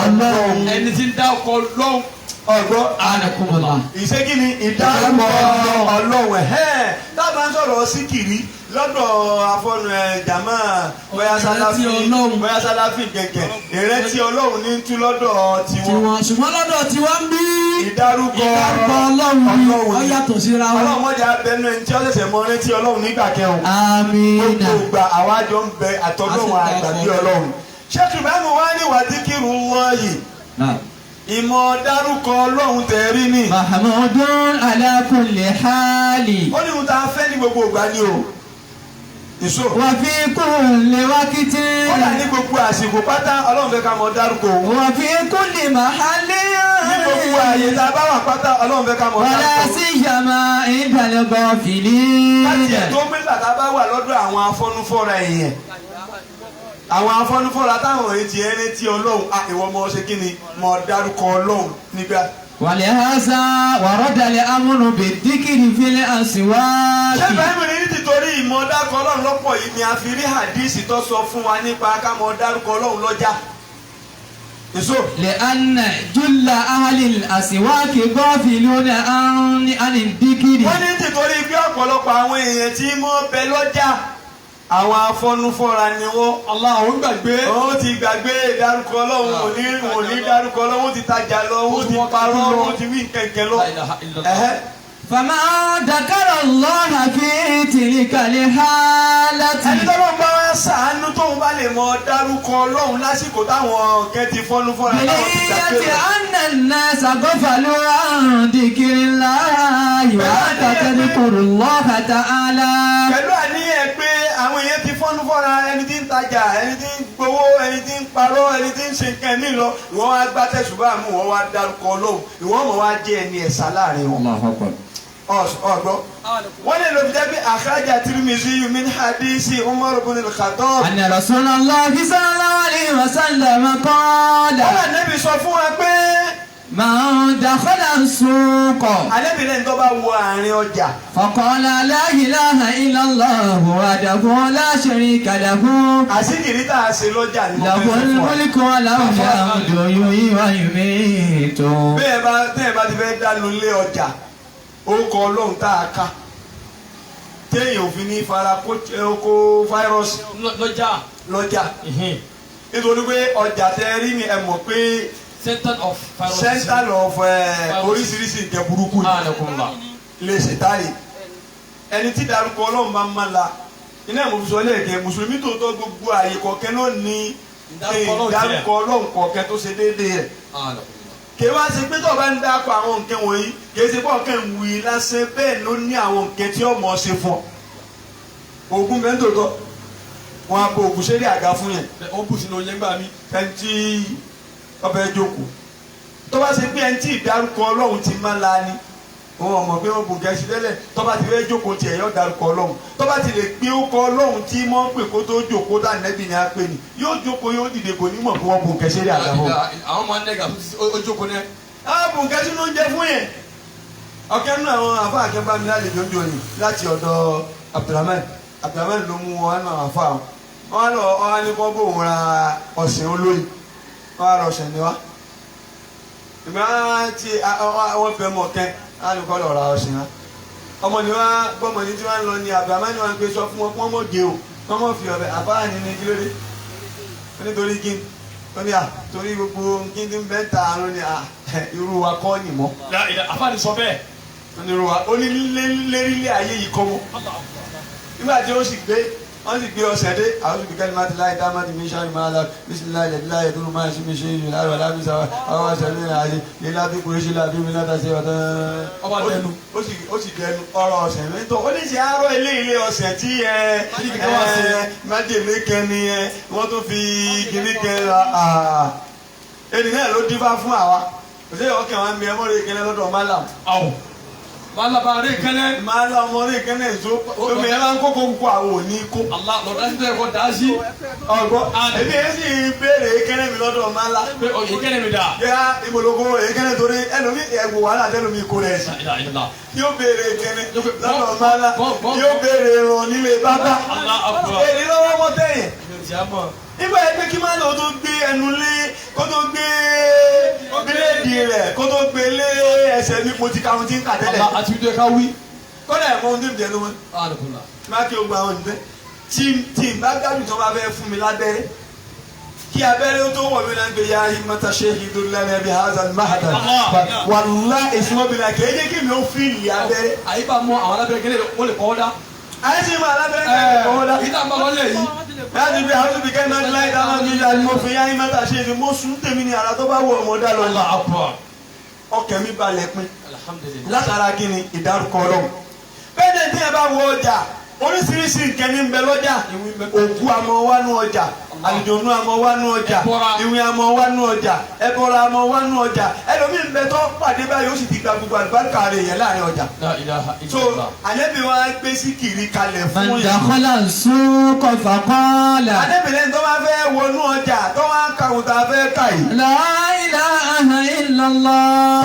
Ọlọ́run. ẹni tí ń dá ọkọ Ọlọ́run. ọgbọ́n ìṣègìní ìdárúkọ Ọlọ́run tábà ń sọ̀rọ̀ síkìrí lọ́dọ̀ afọ́nu jàmá bóyá sáláfì gẹ̀gẹ̀ ìrètí Ọlọ́run ní tú lọ́dọ̀ tiwọn. ṣùgbọ́n lọ́dọ̀ tiwọn bí ìdárúkọ Ọlọ́run ó yàtọ̀ síra wọn. Ọlọ́run mọ̀jà abẹnú ẹni tí ó ṣẹ̀ṣẹ̀ mọ rántí Ọlọ́run nígbà kẹwọn. àmín. gbogbo ìgbà àwájọ ń bẹ àtọ́lọ́run àgbàgbé Ọlọ́run. ṣéèkì báyìí wá ní wàdíkìrù wọ́ọ̀yì ìmọ̀ dárúkọ Ọlọ́run tẹ̀rí ni. Mahmudun ala kulli hali. ó ní ohun tá a fẹ́ ní gbogbo ìgbà ni o. Wa fi kulli waqti. ó dà ní gbogbo àsìkò pátá Ọlọ́run fẹ́ ká mọ dárúkọ òun. Wa fi kulli mahalli. ní gbogbo àyè tá a bá wà pátá Ọlọ́run fẹ́ ká mọ dárúkọ òun. Wala siyama indal ghafilin. láti ẹ̀tọ́ mẹ́ta tá a bá wà lọ́dọ̀ àwọn afọ́nufọ́ra èèyàn. àwọn afọ́nufọ́ra táwọn èyí ti ẹni tí Ọlọ́run ìwọ ọmọ ṣe kí ni mọ dárúkọ Ọlọ́run nígbà. ولهذا ورد الأمر بالذكر في الأسواق. ṣé Ibrahim ní títorí ìmọ̀ dárúkọ Ọlọ́run lọ́pọ̀ yìí ni a fi rí hadisi tó sọ fún wa nípa ká mọ dárúkọ Ọlọ́run lọ́jà. لأن جل أهل الأسواق غافلون عن الذكر. wọ́n ní títorí pé ọ̀pọ̀lọpọ̀ àwọn èèyàn tí mọ́ bẹ lọ́jà àwọn afọ́nufọ́ra ni wọ́n. Ọlọ́run gbàgbé. ó ti gbàgbé dárúkọ Ọlọ́run ò ní dárúkọ Ọlọ́run ó ti tajà lọ ó ti parọ́ ó ti wí kẹ̀kẹ́ lọ. فما ذكر الله في تلك الحالة. ẹni tó ló ń bá wá ṣàánú tóun bá lè mọ dárúkọ Ọlọ́run lásìkò táwọn kẹ́ ti fọ́nufọ́ra táwọn ti gbàgbé rẹ̀. أن الناس غفلوا عن ذكر الله وحتى تذكر الله تعالى. pẹ̀lú àníyàn pé àwọn èèyàn ti fọ́nufọ́ra ẹni tí ń tajà ẹni tí ń gbowó ẹni tí ń parọ́ ẹni tí ń ṣe nǹkan mí lọ ìwọ́n wá gbá tẹ̀sùbá mú wọ́n wá dárúkọ Ọlọ́run ìwọ́n mọ̀ wá jẹ́ ẹni ẹ̀sà láàrin wọn. ọgbọ́ wọ́n lè lọ fi jẹ́ pé akhraja Tirmidhi min hadisi Umar ibn al-Khattab. أن رسول الله صلى الله عليه وسلم قال. wọ́n lè nẹ́bi sọ fún wa pé. من دخل السوق. alẹ́bìnrin tó bá wọ àárín ọjà. فقال لا إله إلا الله وحده لا شريك له. àṣìkiri tá a ṣe lọ́jà ni mo له fẹ́ sọ fún wa. الملك وله الحمد يحيي ويميت. bẹ́ẹ̀ bá ti fẹ́ dánu lé ọjà orúkọ Ọlọ́run tá a ká téèyàn ò fi ní fara kó fáírọ́ọ̀sì lọ́jà nítorí pé ọjà tẹ rí ni ẹ mọ̀ pé center of oríṣiríṣi nǹkan burúkú ni lè ṣètàlẹ̀ ẹni tí dárúkọ Ọlọ́run máa ń má la iná ìmọ̀fisọ́ lẹ́ẹ̀kẹ́ mùsùlùmí tó tó gbogbo àyè kọ̀ọ̀kẹ́ ló ní dárúkọ Ọlọ́run kọ̀ọ̀kẹ́ tó ṣe déédéé rẹ̀. kì í wá ṣe pé tó o bá ń dáko àwọn nǹkan wọ̀nyí kì í ṣe pé ọ̀kẹ́ ń wí lásán bẹ́ẹ̀ ló ní àwọn nǹkan tí ọmọ ṣe fún ọ. oògùn bẹ́ẹ̀ tó tọ́ wọn á bọ oògùn ṣẹ́rí àga fún yẹn. ó bù sínú oúnjẹ gbà mí. ẹni tí ọbẹ̀ jókòó tó bá ṣe pé ẹni tí ìdárúkọ Ọlọ́run ti máa la ni wọn mọ̀ pé wọn bùn kẹ́sì tẹ́lẹ̀ tọ́ba ti fẹ́ jókòó tiẹ̀ yọ dárúkọ ọlọ́run tọ́ba ti lè pé ó kọ ọlọ́run tí wọ́n pè kó tó jókòó tá nẹ́bí ni a pè ní yóò jókòó yóò dìde kò ní mọ̀ pé wọ́n bùn kẹ́sì rí àdàbọ̀. àwọn máa ń nẹ́gà ó jókòó ní. bùn kẹ́sì ló ń jẹ fún yẹn ọ̀kẹ́ nínú àwọn àfa àkẹ́bá mi lálejò ń jòyìn láti ọ̀dọ̀ Abdulrahman ló mú wọn náà àfa wọn lọ wọn ní kọ́ bóun ra ọ̀sìn olóyìn wọn ra ọ̀sìn ni wá ìgbà tí wọ́n fẹ́ mọ̀ kẹ́ alùpùpù lọ ra ọ̀sìn wa ọmọ ni wá gbọ́mọ ní tí wọ́n ń lọ ní Abdulrahman ni wọ́n gbé sọ fún wọn kí wọ́n mọ̀ gé o wọ́n mọ̀ fi ọ̀bẹ àbáyà nínú kí lóde nítorí kí ó ní torí gbogbo kí n ti bẹ́ ta àrùn ni irú wa kọ́ ni mọ́. àfáàní sọ bẹ́ẹ̀. ó ní irú wa ó ní lérílé ayé yìí kọ́ mọ́ nígbà tí ó sì gbé wọ́n sì gbé ọ̀sẹ̀ dé àwọn òbí kẹ́lí máa ti láì dá máa ti mi ṣáà máa la bísíláì lẹ́dí láì tó máa ṣí mi ṣe ìlú láì wà lábísà àwọn àṣẹ ní àṣẹ ní lábí kúrẹ́ sí lábí mi láta ṣe ọ̀tán. ọba dẹnu ó sì dẹnu ọ̀rọ̀ ọ̀sẹ̀ mẹ́tọ̀ ó ní ṣe àárọ̀ ilé ọ̀sẹ̀ tí májèlé kẹni wọ́n tó fi kíní kẹ ẹni náà ló dífá fún àwa òṣèlú ọkàn wa ń bẹ ẹmọ́rẹ́ kẹlẹ́ lọ́dọ̀ málàm. malabare kẹnẹ. mala ọmọdé kẹnẹ nso omi ẹ máa ń kókó nkó àwọn òní kó. Allah lọ́dọ̀ sí tẹ̀ kọ́ dá sí. ọgbọ́n ebi ẹ sì béèrè kẹnẹ mi lọ́dọ̀ mala. pé òye kẹnẹ mi dà. yá ìbòlógó èyí kẹnẹ torí ẹlòmí ẹ̀wò wàhálà tẹlomi kó rẹ̀ sí. yóò béèrè kẹnẹ lọ́dọ̀ mala yóò béèrè ràn nílé bàbá. èyí lọ́wọ́ mọ́ tẹ̀yìn. nígbà yẹn pé kí máa lọ tó gbé ẹnu lé kó tó gbé bíléèdì rẹ̀ kó tó gbé lé ẹsẹ̀ ní mo ti ka ohun tí ń kà tẹ́lẹ̀. àti ìdó ẹ̀ka wí. kọ́dà ẹ̀kọ́ ohun tí ń jẹ ló mọ́. má kí o gba àwọn ìdílé tí n bá gbádùn tó bá fẹ́ fún mi lábẹ́rẹ́ kí abẹ́rẹ́ tó wọ̀ mí náà gbé ya himata shehi dúró bí hazan mahada wàllá ìsúnmọ́bìnrin kéde kí mi ó fi ìlì abẹ́rẹ́. àyíká mọ àwọn alábẹ́rẹ́ kẹ́lẹ́ wọ́n lè kọ́ dá. ayé sì máa alábẹ́rẹ́ kẹ́lẹ́ kọ́ dá. ìdá àbá wọlé yìí. láti bí àwọn tóbi kẹ́ni náà láì dáná bí i mo fi ya himata shehi mo sùn tèmi ní ara tó bá wọ ọmọ dá lọ. ọkẹ́ mi balẹ̀ pin látara kí ni ìdárúkọ ọlọ́run. bẹ́ẹ̀ ni tí ẹ bá wọ ọjà oríṣiríṣi nǹkan ní bẹ lọ́jà òkú àmọ́ wá nú ọjà àlùjọ̀nú àmọ́ wá nú ọjà ìwé àmọ́ wá nú ọjà ẹbọra àmọ́ wá nú ọjà ẹlòmíì ń bẹ tó pàdé báyìí ó sì ti gba gbogbo àlùbáríkà rẹ̀ yẹn láàrin ọjà. so àlẹ́bí wa gbé sí kiri kalẹ̀ fún yẹn. mọ̀ndàkọ́lá suqa faqala. àlẹ́bí lẹ́yìn tó máa fẹ́ wọnú ọjà tó máa ń ka òun tá a fẹ́ kà yìí. la ilaha illallah.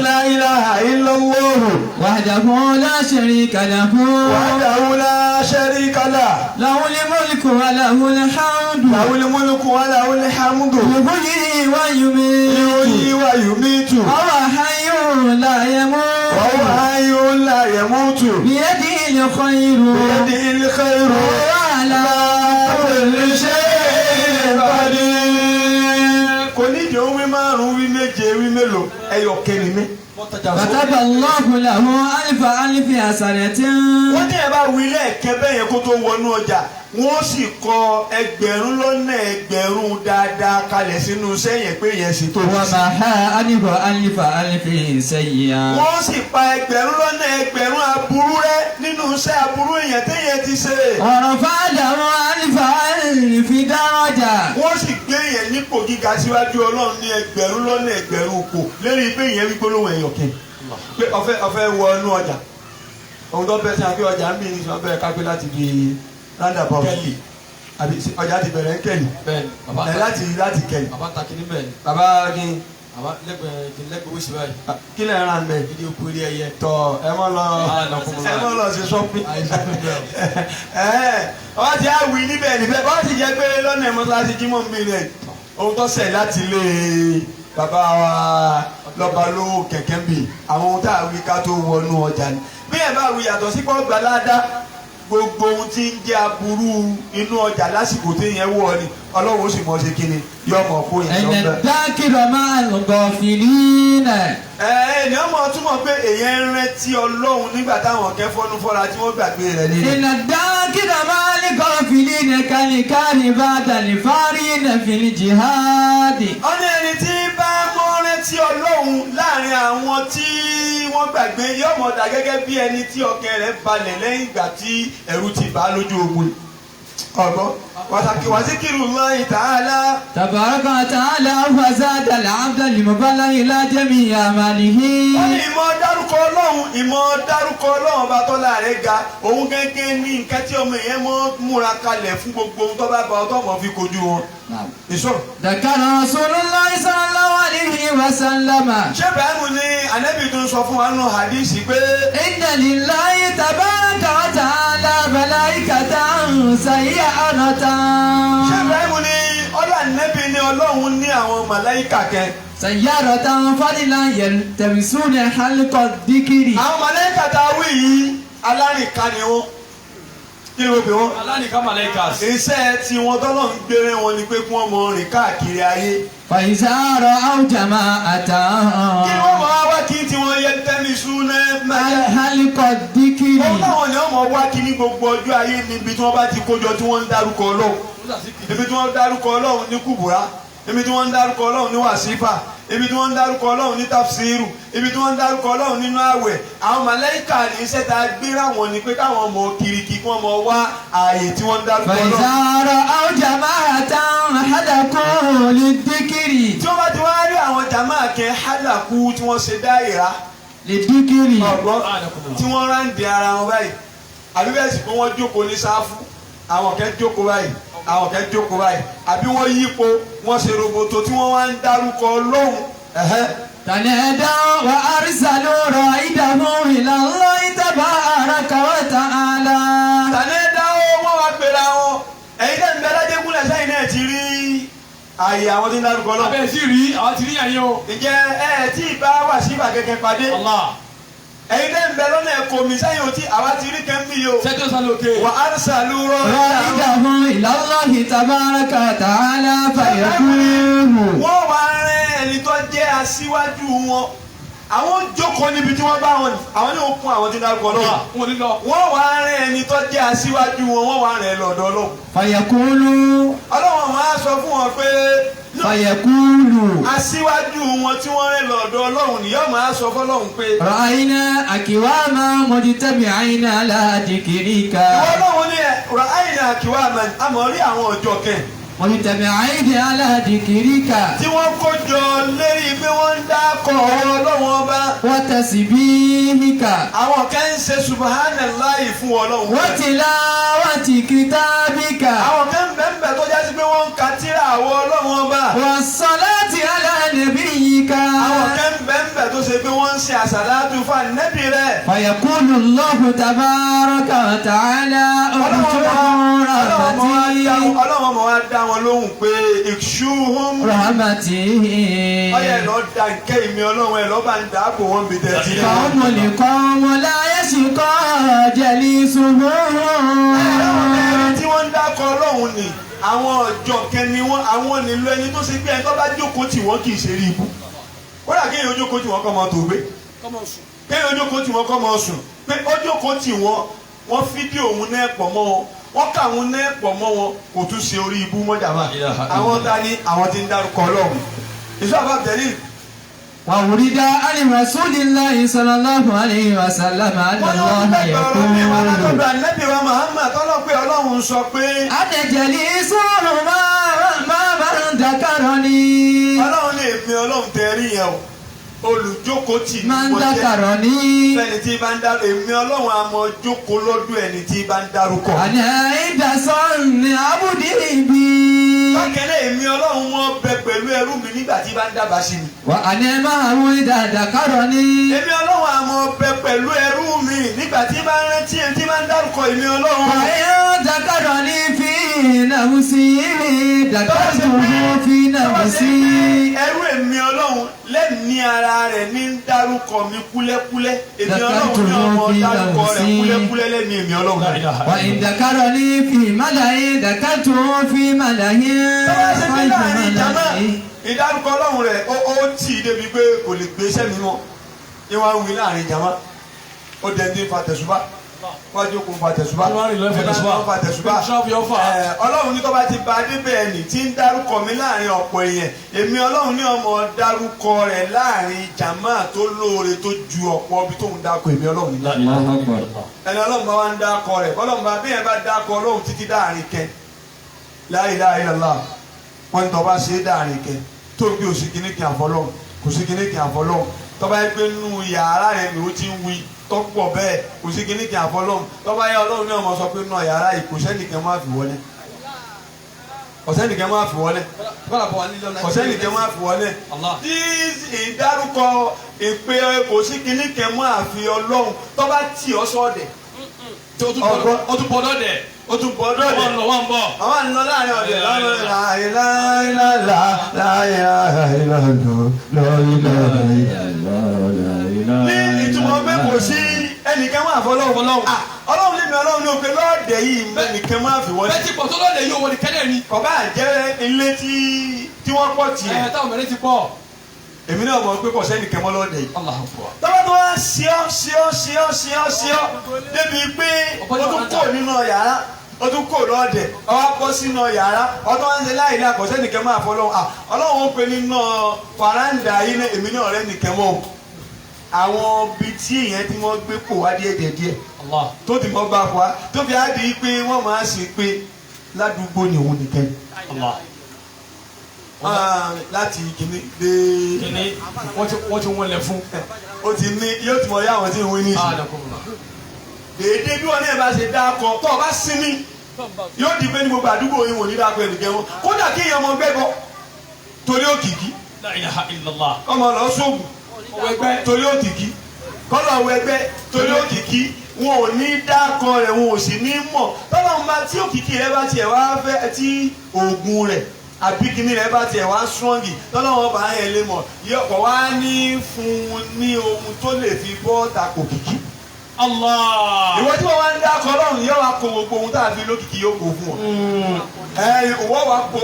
la ilaha illallah. wahdahu la sharika lahu. wahdahu la sharika lahu. lahul mulku wa lahul hamdu. lahul mulku wa lahul hamdu. yuhyi wa yumiitu. yuhyi wa yumiitu. wa huwa hayyun la yamut. wa huwa hayyun la yamut. biyadihi al-khayru. biyadihi al-khayru. wa huwa ala kulli shay'in qadir. kò ní ìdí ohun márùn-ún wí méje wí mélòó ẹyọ kẹrin mi. kataba Allahu lahu alfa hasanatin. wọ́n ní ẹ bá wí lẹ́ẹ̀kẹ́ bẹ́ẹ̀ yẹn kó tó wọnú ọjà wọ́n sì kọ ẹgbẹ̀rún lọ́nà ẹgbẹ̀rún dáadáa kalẹ̀ sínú sẹ́yìn pé yẹn sì tó. wa maha alfa sayyi'a. wọ́n sì pa ẹgbẹ̀rún lọ́nà ẹgbẹ̀rún aburú rẹ nínú iṣẹ́ aburú èèyàn téèyàn ti ṣe. ọ̀rọ̀ fàdàrú alfa daraja. wọ́n sì gbé yẹn nípò gíga síwájú ọlọ́run ní ẹgbẹ̀rún lọ́nà ẹgbẹ̀rún kò lérí pé yẹn wí gbólóhùn ẹ̀yọ̀kẹ́ pé ọ̀fẹ́ wọ inú ọjà ohun tó bẹ sí àbí ọjà ń bí ní sọ bẹ́ẹ̀ kápẹ́ láti di roundabout kẹ́lì àbí ọjà ti bẹ̀rẹ̀ ń kẹ́lì láti kẹ́lì. bàbá ta kini bẹ́ẹ̀ ni. bàbá kí n. bàbá lẹ́gbẹ̀ẹ́ wíṣí báyìí. kí lè ràn bẹ́ẹ̀. ìdí okú eré ẹyẹ. tọ ẹ mọ lọ sí sọpin. ọba ti á wí níbẹ̀ níbẹ̀ bá ti jẹ́ pé lọ́nà ẹ̀mọ́sáàsì jímọ̀ mi rẹ̀ ohun tó ṣẹ̀ láti lé bàbá wa lọ́ba ló kẹ̀kẹ́ bì àwọn ohun tá a wí ká tó wọnú ọjà ni bí ẹ bá wí yàtọ̀ sí pọ́ gbàládá gbogbo ohun tí ń jẹ́ aburú inú ọjà lásìkò tí yẹn wọ̀ ni ọlọ́run ó sì mọ̀ ṣe kíni yọ ọmọ kó yẹn lọ bẹ́ẹ̀. ẹ̀nà dákìrọ̀ máa ń gọ̀ fìlínà. ènìyàn mọ̀ túmọ̀ pé èyàn ń rántí ọlọ́run nígbà táwọn kẹ́ fọ́nú fọ́ra tí wọ́n gbàgbé rẹ̀ nínú. ẹ̀nà dákìrọ̀ máa ń gọ̀ fìlínà kálíkálí bá dàní fárí nà fìlí jihadi. ọ̀nà ẹni tí bá mọ́ rántí ọlọ́run láàrin àwọn tí wọ́n gbàgbé yóò mọ̀ dà gẹ́gẹ́ bí ẹni tí ọkàn rẹ̀ balẹ̀ lẹ́yìn ìgbà tí ẹ̀rù ti bá lójú ogun ọgbọ́n wàtàkì wàsíkìrù Allahi ta'ala. tabaraka ta'ala wa zada أفضل المبلغ إلى جميع أعماله. wọ́n ní ìmọ̀ dárúkọ ọlọ́run ọba tọ́lá rẹ̀ ga òun gẹ́gẹ́ ní nǹkan tí ọmọ yẹn mọ́ múra kalẹ̀ fún gbogbo ohun tó bá bá ọtọ́ mọ̀ fi kojú wọn. ìṣòro. ذكر رسول الله صلى الله عليه وسلم. ṣé bẹ́ẹ̀mù ni ànábì tó ń sọ fún wa nù hadisi pé. إن لله تبارك وتعالى ملائكة سيئة. ṣé bẹ́ẹ̀mù ni ọlọ́ ànábì ni ọlọ́run ní àwọn màláìkà kẹ́. سيارة فضلا يلتمسون حلق الذكر. àwọn màláìkà tá a wí yìí alárìnká ni wọn kí ló pè wọn. alárìnká màláìkà. iṣẹ́ tí wọ́n tọ́lọ̀ ń gbére wọn ni pé kí wọ́n mọ rìn káàkiri ayé. فإذا رأوا جماعة. kí wọ́n mọ wá kí tí wọ́n yẹ tẹ́mi súnẹ́ mẹ́lẹ́. حلق الذكر. òun náà ni wọ́n mọ wá kí ní gbogbo ọjọ́ ayé níbi tí wọ́n bá ti kójọ tí wọ́n ń dárúkọ Ọlọ́run. ibi tí wọ́n ń dárúkọ Ọlọ́run ní kùbùrá ibi tí wọ́n ń dárúkọ Ọlọ́run ní wàsífà ibi tí wọ́n ń dárúkọ Ọlọ́run ní tafsiru ibi tí wọ́n ń dárúkọ Ọlọ́run nínú àwẹ̀ àwọn màláíkà ní iṣẹ́ tá a gbéra wọn ni pé káwọn ọmọ kiriki kí wọ́n mọ wá ààyè tí wọ́n ń dárúkọ Ọlọ́run. فإذا رأوا جماعة حلقوا للذكر. tí wọ́n bá ti wá rí àwọn jàmáà kẹ́ hálàkú tí wọ́n ṣe dáìrá للذكر. ọ̀gbọ́n tí wọ́n ráǹdì ara wọn báyìí àbí bẹ́ẹ̀ sì pé wọ́n jókòó ní sáfù àwọn kẹ́ jókòó báyìí àwọn kẹ́ jókòó báyìí àbí wọ́n yípo wọ́n ṣe roboto tí wọ́n wá ń dárúkọ Ọlọ́run. تنادوا وأرسلوا رائدهم إلى الله تبارك وتعالى. tànẹ́dáwó wọ́n wá pera wọn ẹ̀yin tẹ́ ń bẹ lájẹ́kúnlẹ̀ sẹ́yìn náà ti rí ààyè àwọn tí ń dárúkọ Ọlọ́run. abẹ́ sí rí àwọn ti rí àyè o. ǹjẹ́ tí ì bá wà sí ìbà kẹ̀kẹ́ pàdé. ẹ̀yin tẹ́ ń bẹ lọ́nà ẹ̀kọ́ mi sẹ́yìn ò tí àwa ti rí kẹ́ńbí yìí o. sẹ́jọ́ sálẹ̀ òkè. wà á sàlù رائدهم إلى الله تبارك وتعالى فيقول. wọ́n wá rẹ́ ẹni tó jẹ́ aṣíwájú wọn àwọn jókòó níbi tí wọ́n bá wọn àwọn ní òkun àwọn tí ń dárúkọ Ọlọ́run. wọ́n wá rẹ́ ẹni tó jẹ́ aṣíwájú wọn wọ́n wá rẹ́ lọ́dọ̀ Ọlọ́run. فيقول. Ọlọ́run máa sọ fún wọn pé. فيقول. aṣíwájú wọn tí wọ́n rẹ́ lọ́dọ̀ Ọlọ́run ni yóò máa sọ fọ́lọ́run pé. رأينا أكواما مجتمعين على ذكرك. ìwọ Ọlọ́run ní ẹ̀ ra'ayna kiwaman àmọ́ rí àwọn ọjọ́ kẹ́. مجتمعين على ذكرك. tí wọ́n kó jọ lérí pé wọ́n ń dákọ̀ Ọlọ́run ọba. وتسبيحك. àwọn kan ń ṣe subhanallahi fún Ọlọ́run. وتلاوة كتابك. àwọn kan ń bẹ́ẹ̀ tó jásí pé wọ́n ń ka tírà àwọn Ọlọ́run ọba. والصلاة على نبيك. àwọn kan ń bẹ́ẹ̀ tó ṣe pé wọ́n ń ṣe àsàlátù fún ànábì rẹ̀. فيقول الله تبارك وتعالى اذكر رحمتي. Ọlọ́run ọmọ wa dá wọn lóhùn pé ìṣúhùn. رحمتي. ọyẹ lọ da nkẹ́ ìmí Ọlọ́run ẹ̀ lọ́ba ń dàbò wọn bí tẹ̀sí. قوم لقوم لا يشقى جليسهم. tí wọ́n ń dákọ̀ Ọlọ́run ni àwọn ọjọ́ kẹni wọn àwọn nílò ẹni tó ṣe pé ẹni tó bá jókòó tì wọ́n kì í ṣe rí ibú. kódà kéèyàn ojókòó tì wọ́n kọ́ mọ tó gbé. kéèyàn ojókòó tì wọ́n kọ́ mọ sùn pé ojókòó tì wọ́n fídíò òun náà pọ̀ mọ́ wọn wọ́n kà wọn náà pọ̀ mọ́ wọn kò tún ṣe orí ibú mọ́jàmá. àwọn ta ni àwọn tí ń dárúkọ Ọlọ́run. ìṣọ́ àbábẹ́lì. وورد عن رسول الله صلى الله عليه وسلم أن الله يقول أنا جليس ما من ذكرني. Ọlọ́run lè fi Ọlọ́run tẹ̀rí yẹn o olùjókòó tì máa ń dákàrọ̀ ní. fẹ́ni tí bá ń dárúkọ èmi Ọlọ́run àmọ́ jókòó lọ́dún ẹni tí bá ń dárúkọ. àní ìdásán ni abúdí ibi. bákẹ́lẹ́ èmi Ọlọ́run wọn bẹ pẹ̀lú ẹrú mi nígbà tí bá ń dábàá sí mi. wà á ní máa mú ìdàdàkàrọ̀ ní. èmi Ọlọ́run àmọ́ bẹ pẹ̀lú ẹrú mi nígbà tí bá ń rántí ẹni tí bá ń dárúkọ èmi Ọlọ́run. wà á dàkàrọ̀ ní fi nàmúsí dàkàrọ̀ fi nàmúsí. ẹrú èmi Ọlọ́run lẹ́ni ara rẹ̀ ní ń dárúkọ mi kúlẹ́kúlẹ́ èmi Ọlọ́run ní ọmọ dárúkọ rẹ̀ kúlẹ́kúlẹ́ lẹ́ni èmi Ọlọ́run. wà á dàkàrọ̀ ní fi màláyé dàkàrọ̀ fi màláyé. ìdárúkọ Ọlọ́run rẹ̀ ó tì í débi pé kò lè gbé iṣẹ́ mi mọ́ ní wọ́n á wí láàrin jama ó dẹ̀ ní fatẹ̀sùbá wájú kò fatẹ̀sùbá fatẹ̀sùbá Ọlọ́run ní tó bá ti ba débẹ̀ ẹni tí ń dárúkọ mi láàrin ọ̀pọ̀ èèyàn èmi Ọlọ́run ní ọmọ dárúkọ rẹ̀ láàrin jama tó lóore tó ju ọ̀pọ̀ ibi tó ń dákọ èmi Ọlọ́run ní. ẹni Ọlọ́run bá wá ń dákọ rẹ̀ Ọlọ́run bá bí yẹn bá dákọ Ọlọ́run títí dáàrin kẹ la ilaha illallah wọn ní tó bá ṣe é dáàrin kẹ tó gbé òsì kìíní kì í àfọlọ́ kò sí kìíní kì í àfọlọ́ tọ́ba yẹ pé nínú yàrá yẹn ni ó ti ń wí tọ́pọ̀ bẹ́ẹ̀ kò sí kìíní kì í àfọlọ́ tọ́ba yẹ ọlọ́run náà mọ̀ sọ pé nínú yàrá yìí kò sẹ́nìkan máa fi wọlé kọ̀sẹ́nìkan máa fi wọlé kọ̀sẹ́nìkan máa fi wọlé tí ìdárúkọ ìpè kò sí kìíní kẹ́ máa fi ọlọ́run tọ́ba tì ọ́ sọ́ọ̀dẹ̀ o tún bọ̀ dọ́dẹ̀. ó tún bọ̀ dọ́dẹ̀ wọ́n bọ̀. àwọn àná láàrin ọ̀dẹ̀ ní ìtumọ̀ pé kò sí ẹnìkan máa fọ ọlọ́run ọlọ́run lè mi ọlọ́run ní òpin lọ́ọ̀dẹ̀ yìí ẹnìkan máa fi wọlé. bẹ́ẹ̀ ti pọ̀ tó lọ́ọ̀dẹ̀ yìí òwò ní kẹ́lẹ́ ni. kọ̀ọ̀bá jẹ́ ilé tí wọ́n pọ̀ tiẹ̀. táwọn mẹ́rin ti pọ̀. èmi náà mọ̀ pé kò sẹ́nìkan mọ́ lọ́ọ̀dẹ̀ yìí. Allahu Akbar. tọ́lá tó wá ṣíọ́ débi pé ó tún kò nínú yàrá ó tún kò lọ́ọ̀dẹ̀ ó wá bọ́ sínú yàrá ọtọ́ wá ń ṣe láì láà kò sẹ́nìkan máa fọ́ lọ́wọ́ ọlọ́run ó pe nínú faranda yìí ní èmi náà rẹ́ nìkan mọ́ àwọn bíi tí èèyàn tí wọ́n gbé pò wá díẹ̀ tó ti mọ́ bá wa tó fi á di pé wọ́n máa ṣe pé ládùúgbò ni òun nìkan láti kìíní dé kìíní wọ́n ti wọ́n lẹ̀ fún. o ti ní yóò ti mọ yá àwọn tí ń wí ní ìsìn. dèédé bí wọn ní ẹ bá ṣe dákọ tó o bá sinmi yóò di pé ní gbogbo àdúgbò yìí wò ní dákọ ẹnìkẹ́ wọn kódà kí èèyàn mọ gbẹ́bọ torí òkìkí La ilaha illallah. ọmọ lọ sóògùn ọwẹgbẹ torí òkìkí kọlọ ọwẹgbẹ torí òkìkí wọn ò ní dákọ rẹ wọn ò sì ní mọ tọ́lọ́mù bá tí òkìkí rẹ bá tiẹ̀ wá fẹ́ tí oògùn rẹ̀ àbí kíní rẹ bá tiẹ̀ wá strọ́ngì tọ́lọ́wọ́ bá yẹn lé mọ̀ yọkọ̀ wá ní fún un ní ohun tó lè fi bọ́ tako kìkì. Allah. ìwọ tí wọ́n wá ń dákọ̀ ọlọ́run yóò wá kó gbogbo ohun tá a fi lókìkí yóò kó fún ọ. ìwọ wá kó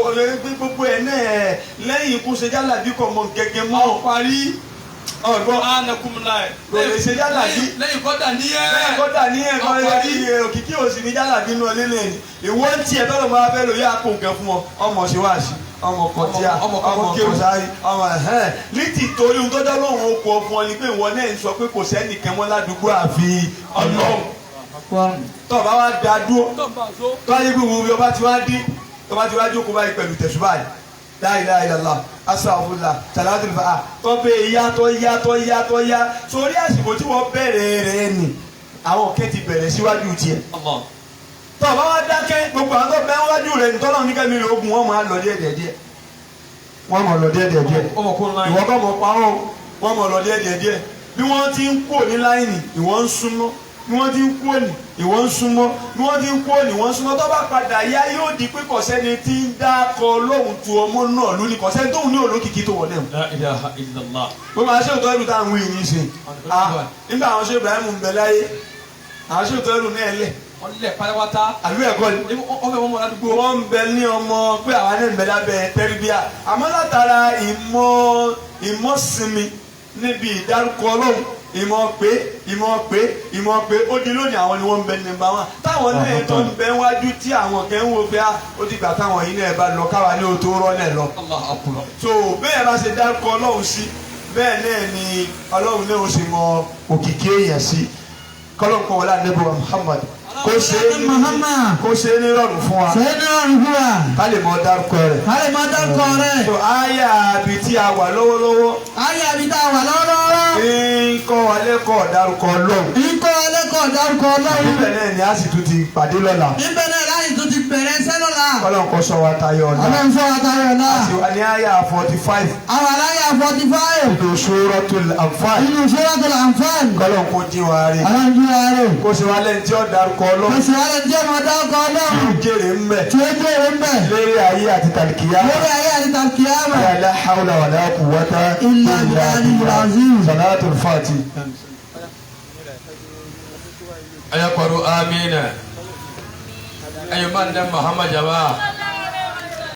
gbogbo ẹ̀ náà lẹ́yìn ikú ṣe jálà bí kò mọ gẹ́gẹ́ mọ́ parí ọgbọ́n anakumulayi. kò lè ṣe jálà bí. lẹ́yìn kọ́dà níyẹn. lẹ́yìn kọ́dà níyẹn kọ́ ẹ òkìkí òsì ní jálà bí nù ọlẹ́lẹ̀ ni ìwọ ń tiẹ̀ tọ́lọ̀ máa fẹ́ lò yá kó nǹkan fún ọ ọmọ ṣe wá sí ọmọ kọtíà ọmọ kọsáyì ọmọ ẹ̀hẹ́n ní ti torí ohun tó dá lóhùn ó kọ fún ọ ni pé ìwọ náà ń sọ pé kò sẹ́nìkan mọ́ ládùúgbò àfi ọlọ́run tó bá wá da dúró tó ayé gbogbo bí ọba ti wá dé tó bá ti wá jókòó báyìí pẹ̀lú tẹ̀síbáyì la ilaha illallah astaghfirullah salatul fa'a tó bẹ yá sórí àsìkò tí wọ́n bẹ̀rẹ̀ rẹ̀ ni àwọn kẹ́ ti bẹ̀rẹ̀ síwájú tiẹ̀ tó bá wá dákẹ́ gbogbo àwọn tó bẹ wájú rẹ̀ nítọ́lọ́ ní kẹ́mi rẹ̀ ogun wọn máa lọ díẹ̀ wọ́n mọ̀ lọ díẹ̀ ìwọ kọ́ mọ̀ pa wọ́n mọ̀ lọ díẹ̀ bí wọ́n ti ń kó ní láìní ìwọ ń súnmọ́ bí wọ́n ti ń kó ní ìwọ ń súnmọ́ bí wọ́n ti ń kó ní ìwọ ń súnmọ́ tó bá padà yá yóò di pé kọ̀sẹ́ni tí ń dákọ lóhùn tu ọmọ náà lónìí kọ̀sẹ́ni tóhùn ní olókìkí tó wọlé o. La ilaha illallah. gbogbo àwọn aṣèwòtọ́ ẹrù táwọn wí ní í ṣe nígbà àwọn aṣèwòtọ́ Ibrahim ń bẹ láyé àwọn aṣèwòtọ́ ẹrù náà lẹ̀ ọlẹ pátápátá. àbí ẹ̀kọ́ ni ọfẹ wọn mọ ládùúgbò. wọ́n ń bẹ ní ọmọ pé àwa náà ń bẹ lábẹ́ tẹ́rìbíà àmọ́ látara ìmọ̀sinmi níbi ìdárúkọ Ọlọ́run ìmọ̀ pé ó di lónìí àwọn ni wọ́n ń bẹ nígbà wọn táwọn náà tó ń bẹ wájú tí àwọn kẹ́ ń wo pé ó ti gbà táwọn yìí náà bá lọ káwa ní o tó rọ́lẹ̀ lọ. so bẹ́ẹ̀ bá ṣe dárúkọ Ọlọ́run sí bẹ́ẹ̀ náà ni Ọlọ́run náà ó sì mọ òkìkí èèyàn sí kọ́lọ́nkọ́ wọlé àdébò Muhammad kó ṣe é ní rọrùn fún wa. ṣe é ní rọrùn fún wa. ká lè mọ dárúkọ rẹ̀. ká lè mọ dárúkọ rẹ̀. so àyà àbí tí a wà lọ́wọ́lọ́wọ́. àyà àbí tá a wà lọ́wọ́lọ́wọ́. nkọ́ alẹ́kọ̀ọ́ dárúkọ Ọlọ́run. nkọ́ alẹ́kọ̀ọ́ dárúkọ Ọlọ́run. níbẹ̀ náà ni a sì tún ti pàdé lọ́la. níbẹ̀ náà láti tún ti bẹ̀rẹ̀ iṣẹ́ lọ́la. kọ́lọ́nkọ́ sọ wa tayọ ọ̀la. Ọlọ́run sọ wa tayọ ọ̀la. àti wà ní àyà 45. àwọn aláyà 45. nínú Suratul Anfal. nínú Suratul Anfal. kọ́lọ́nkọ́ jí wa rí. Ọlọ́run jí wa rí. kó ṣe wa lẹ́ni tí ó dárúkọ Ọlọ́run. kó ṣe wa lẹ́ni tí ó mọ dárúkọ Ọlọ́run. tí ó jèrè ń bẹ̀. tí ó jèrè ń bẹ̀. lérí ayé àti tàlìkìyámà. lérí ayé àti tàlìkìyámà. la hawla wala quwwata illa billahil azim. Salatul Fati. ayakwaru amina ayo man dan Muhammad jaba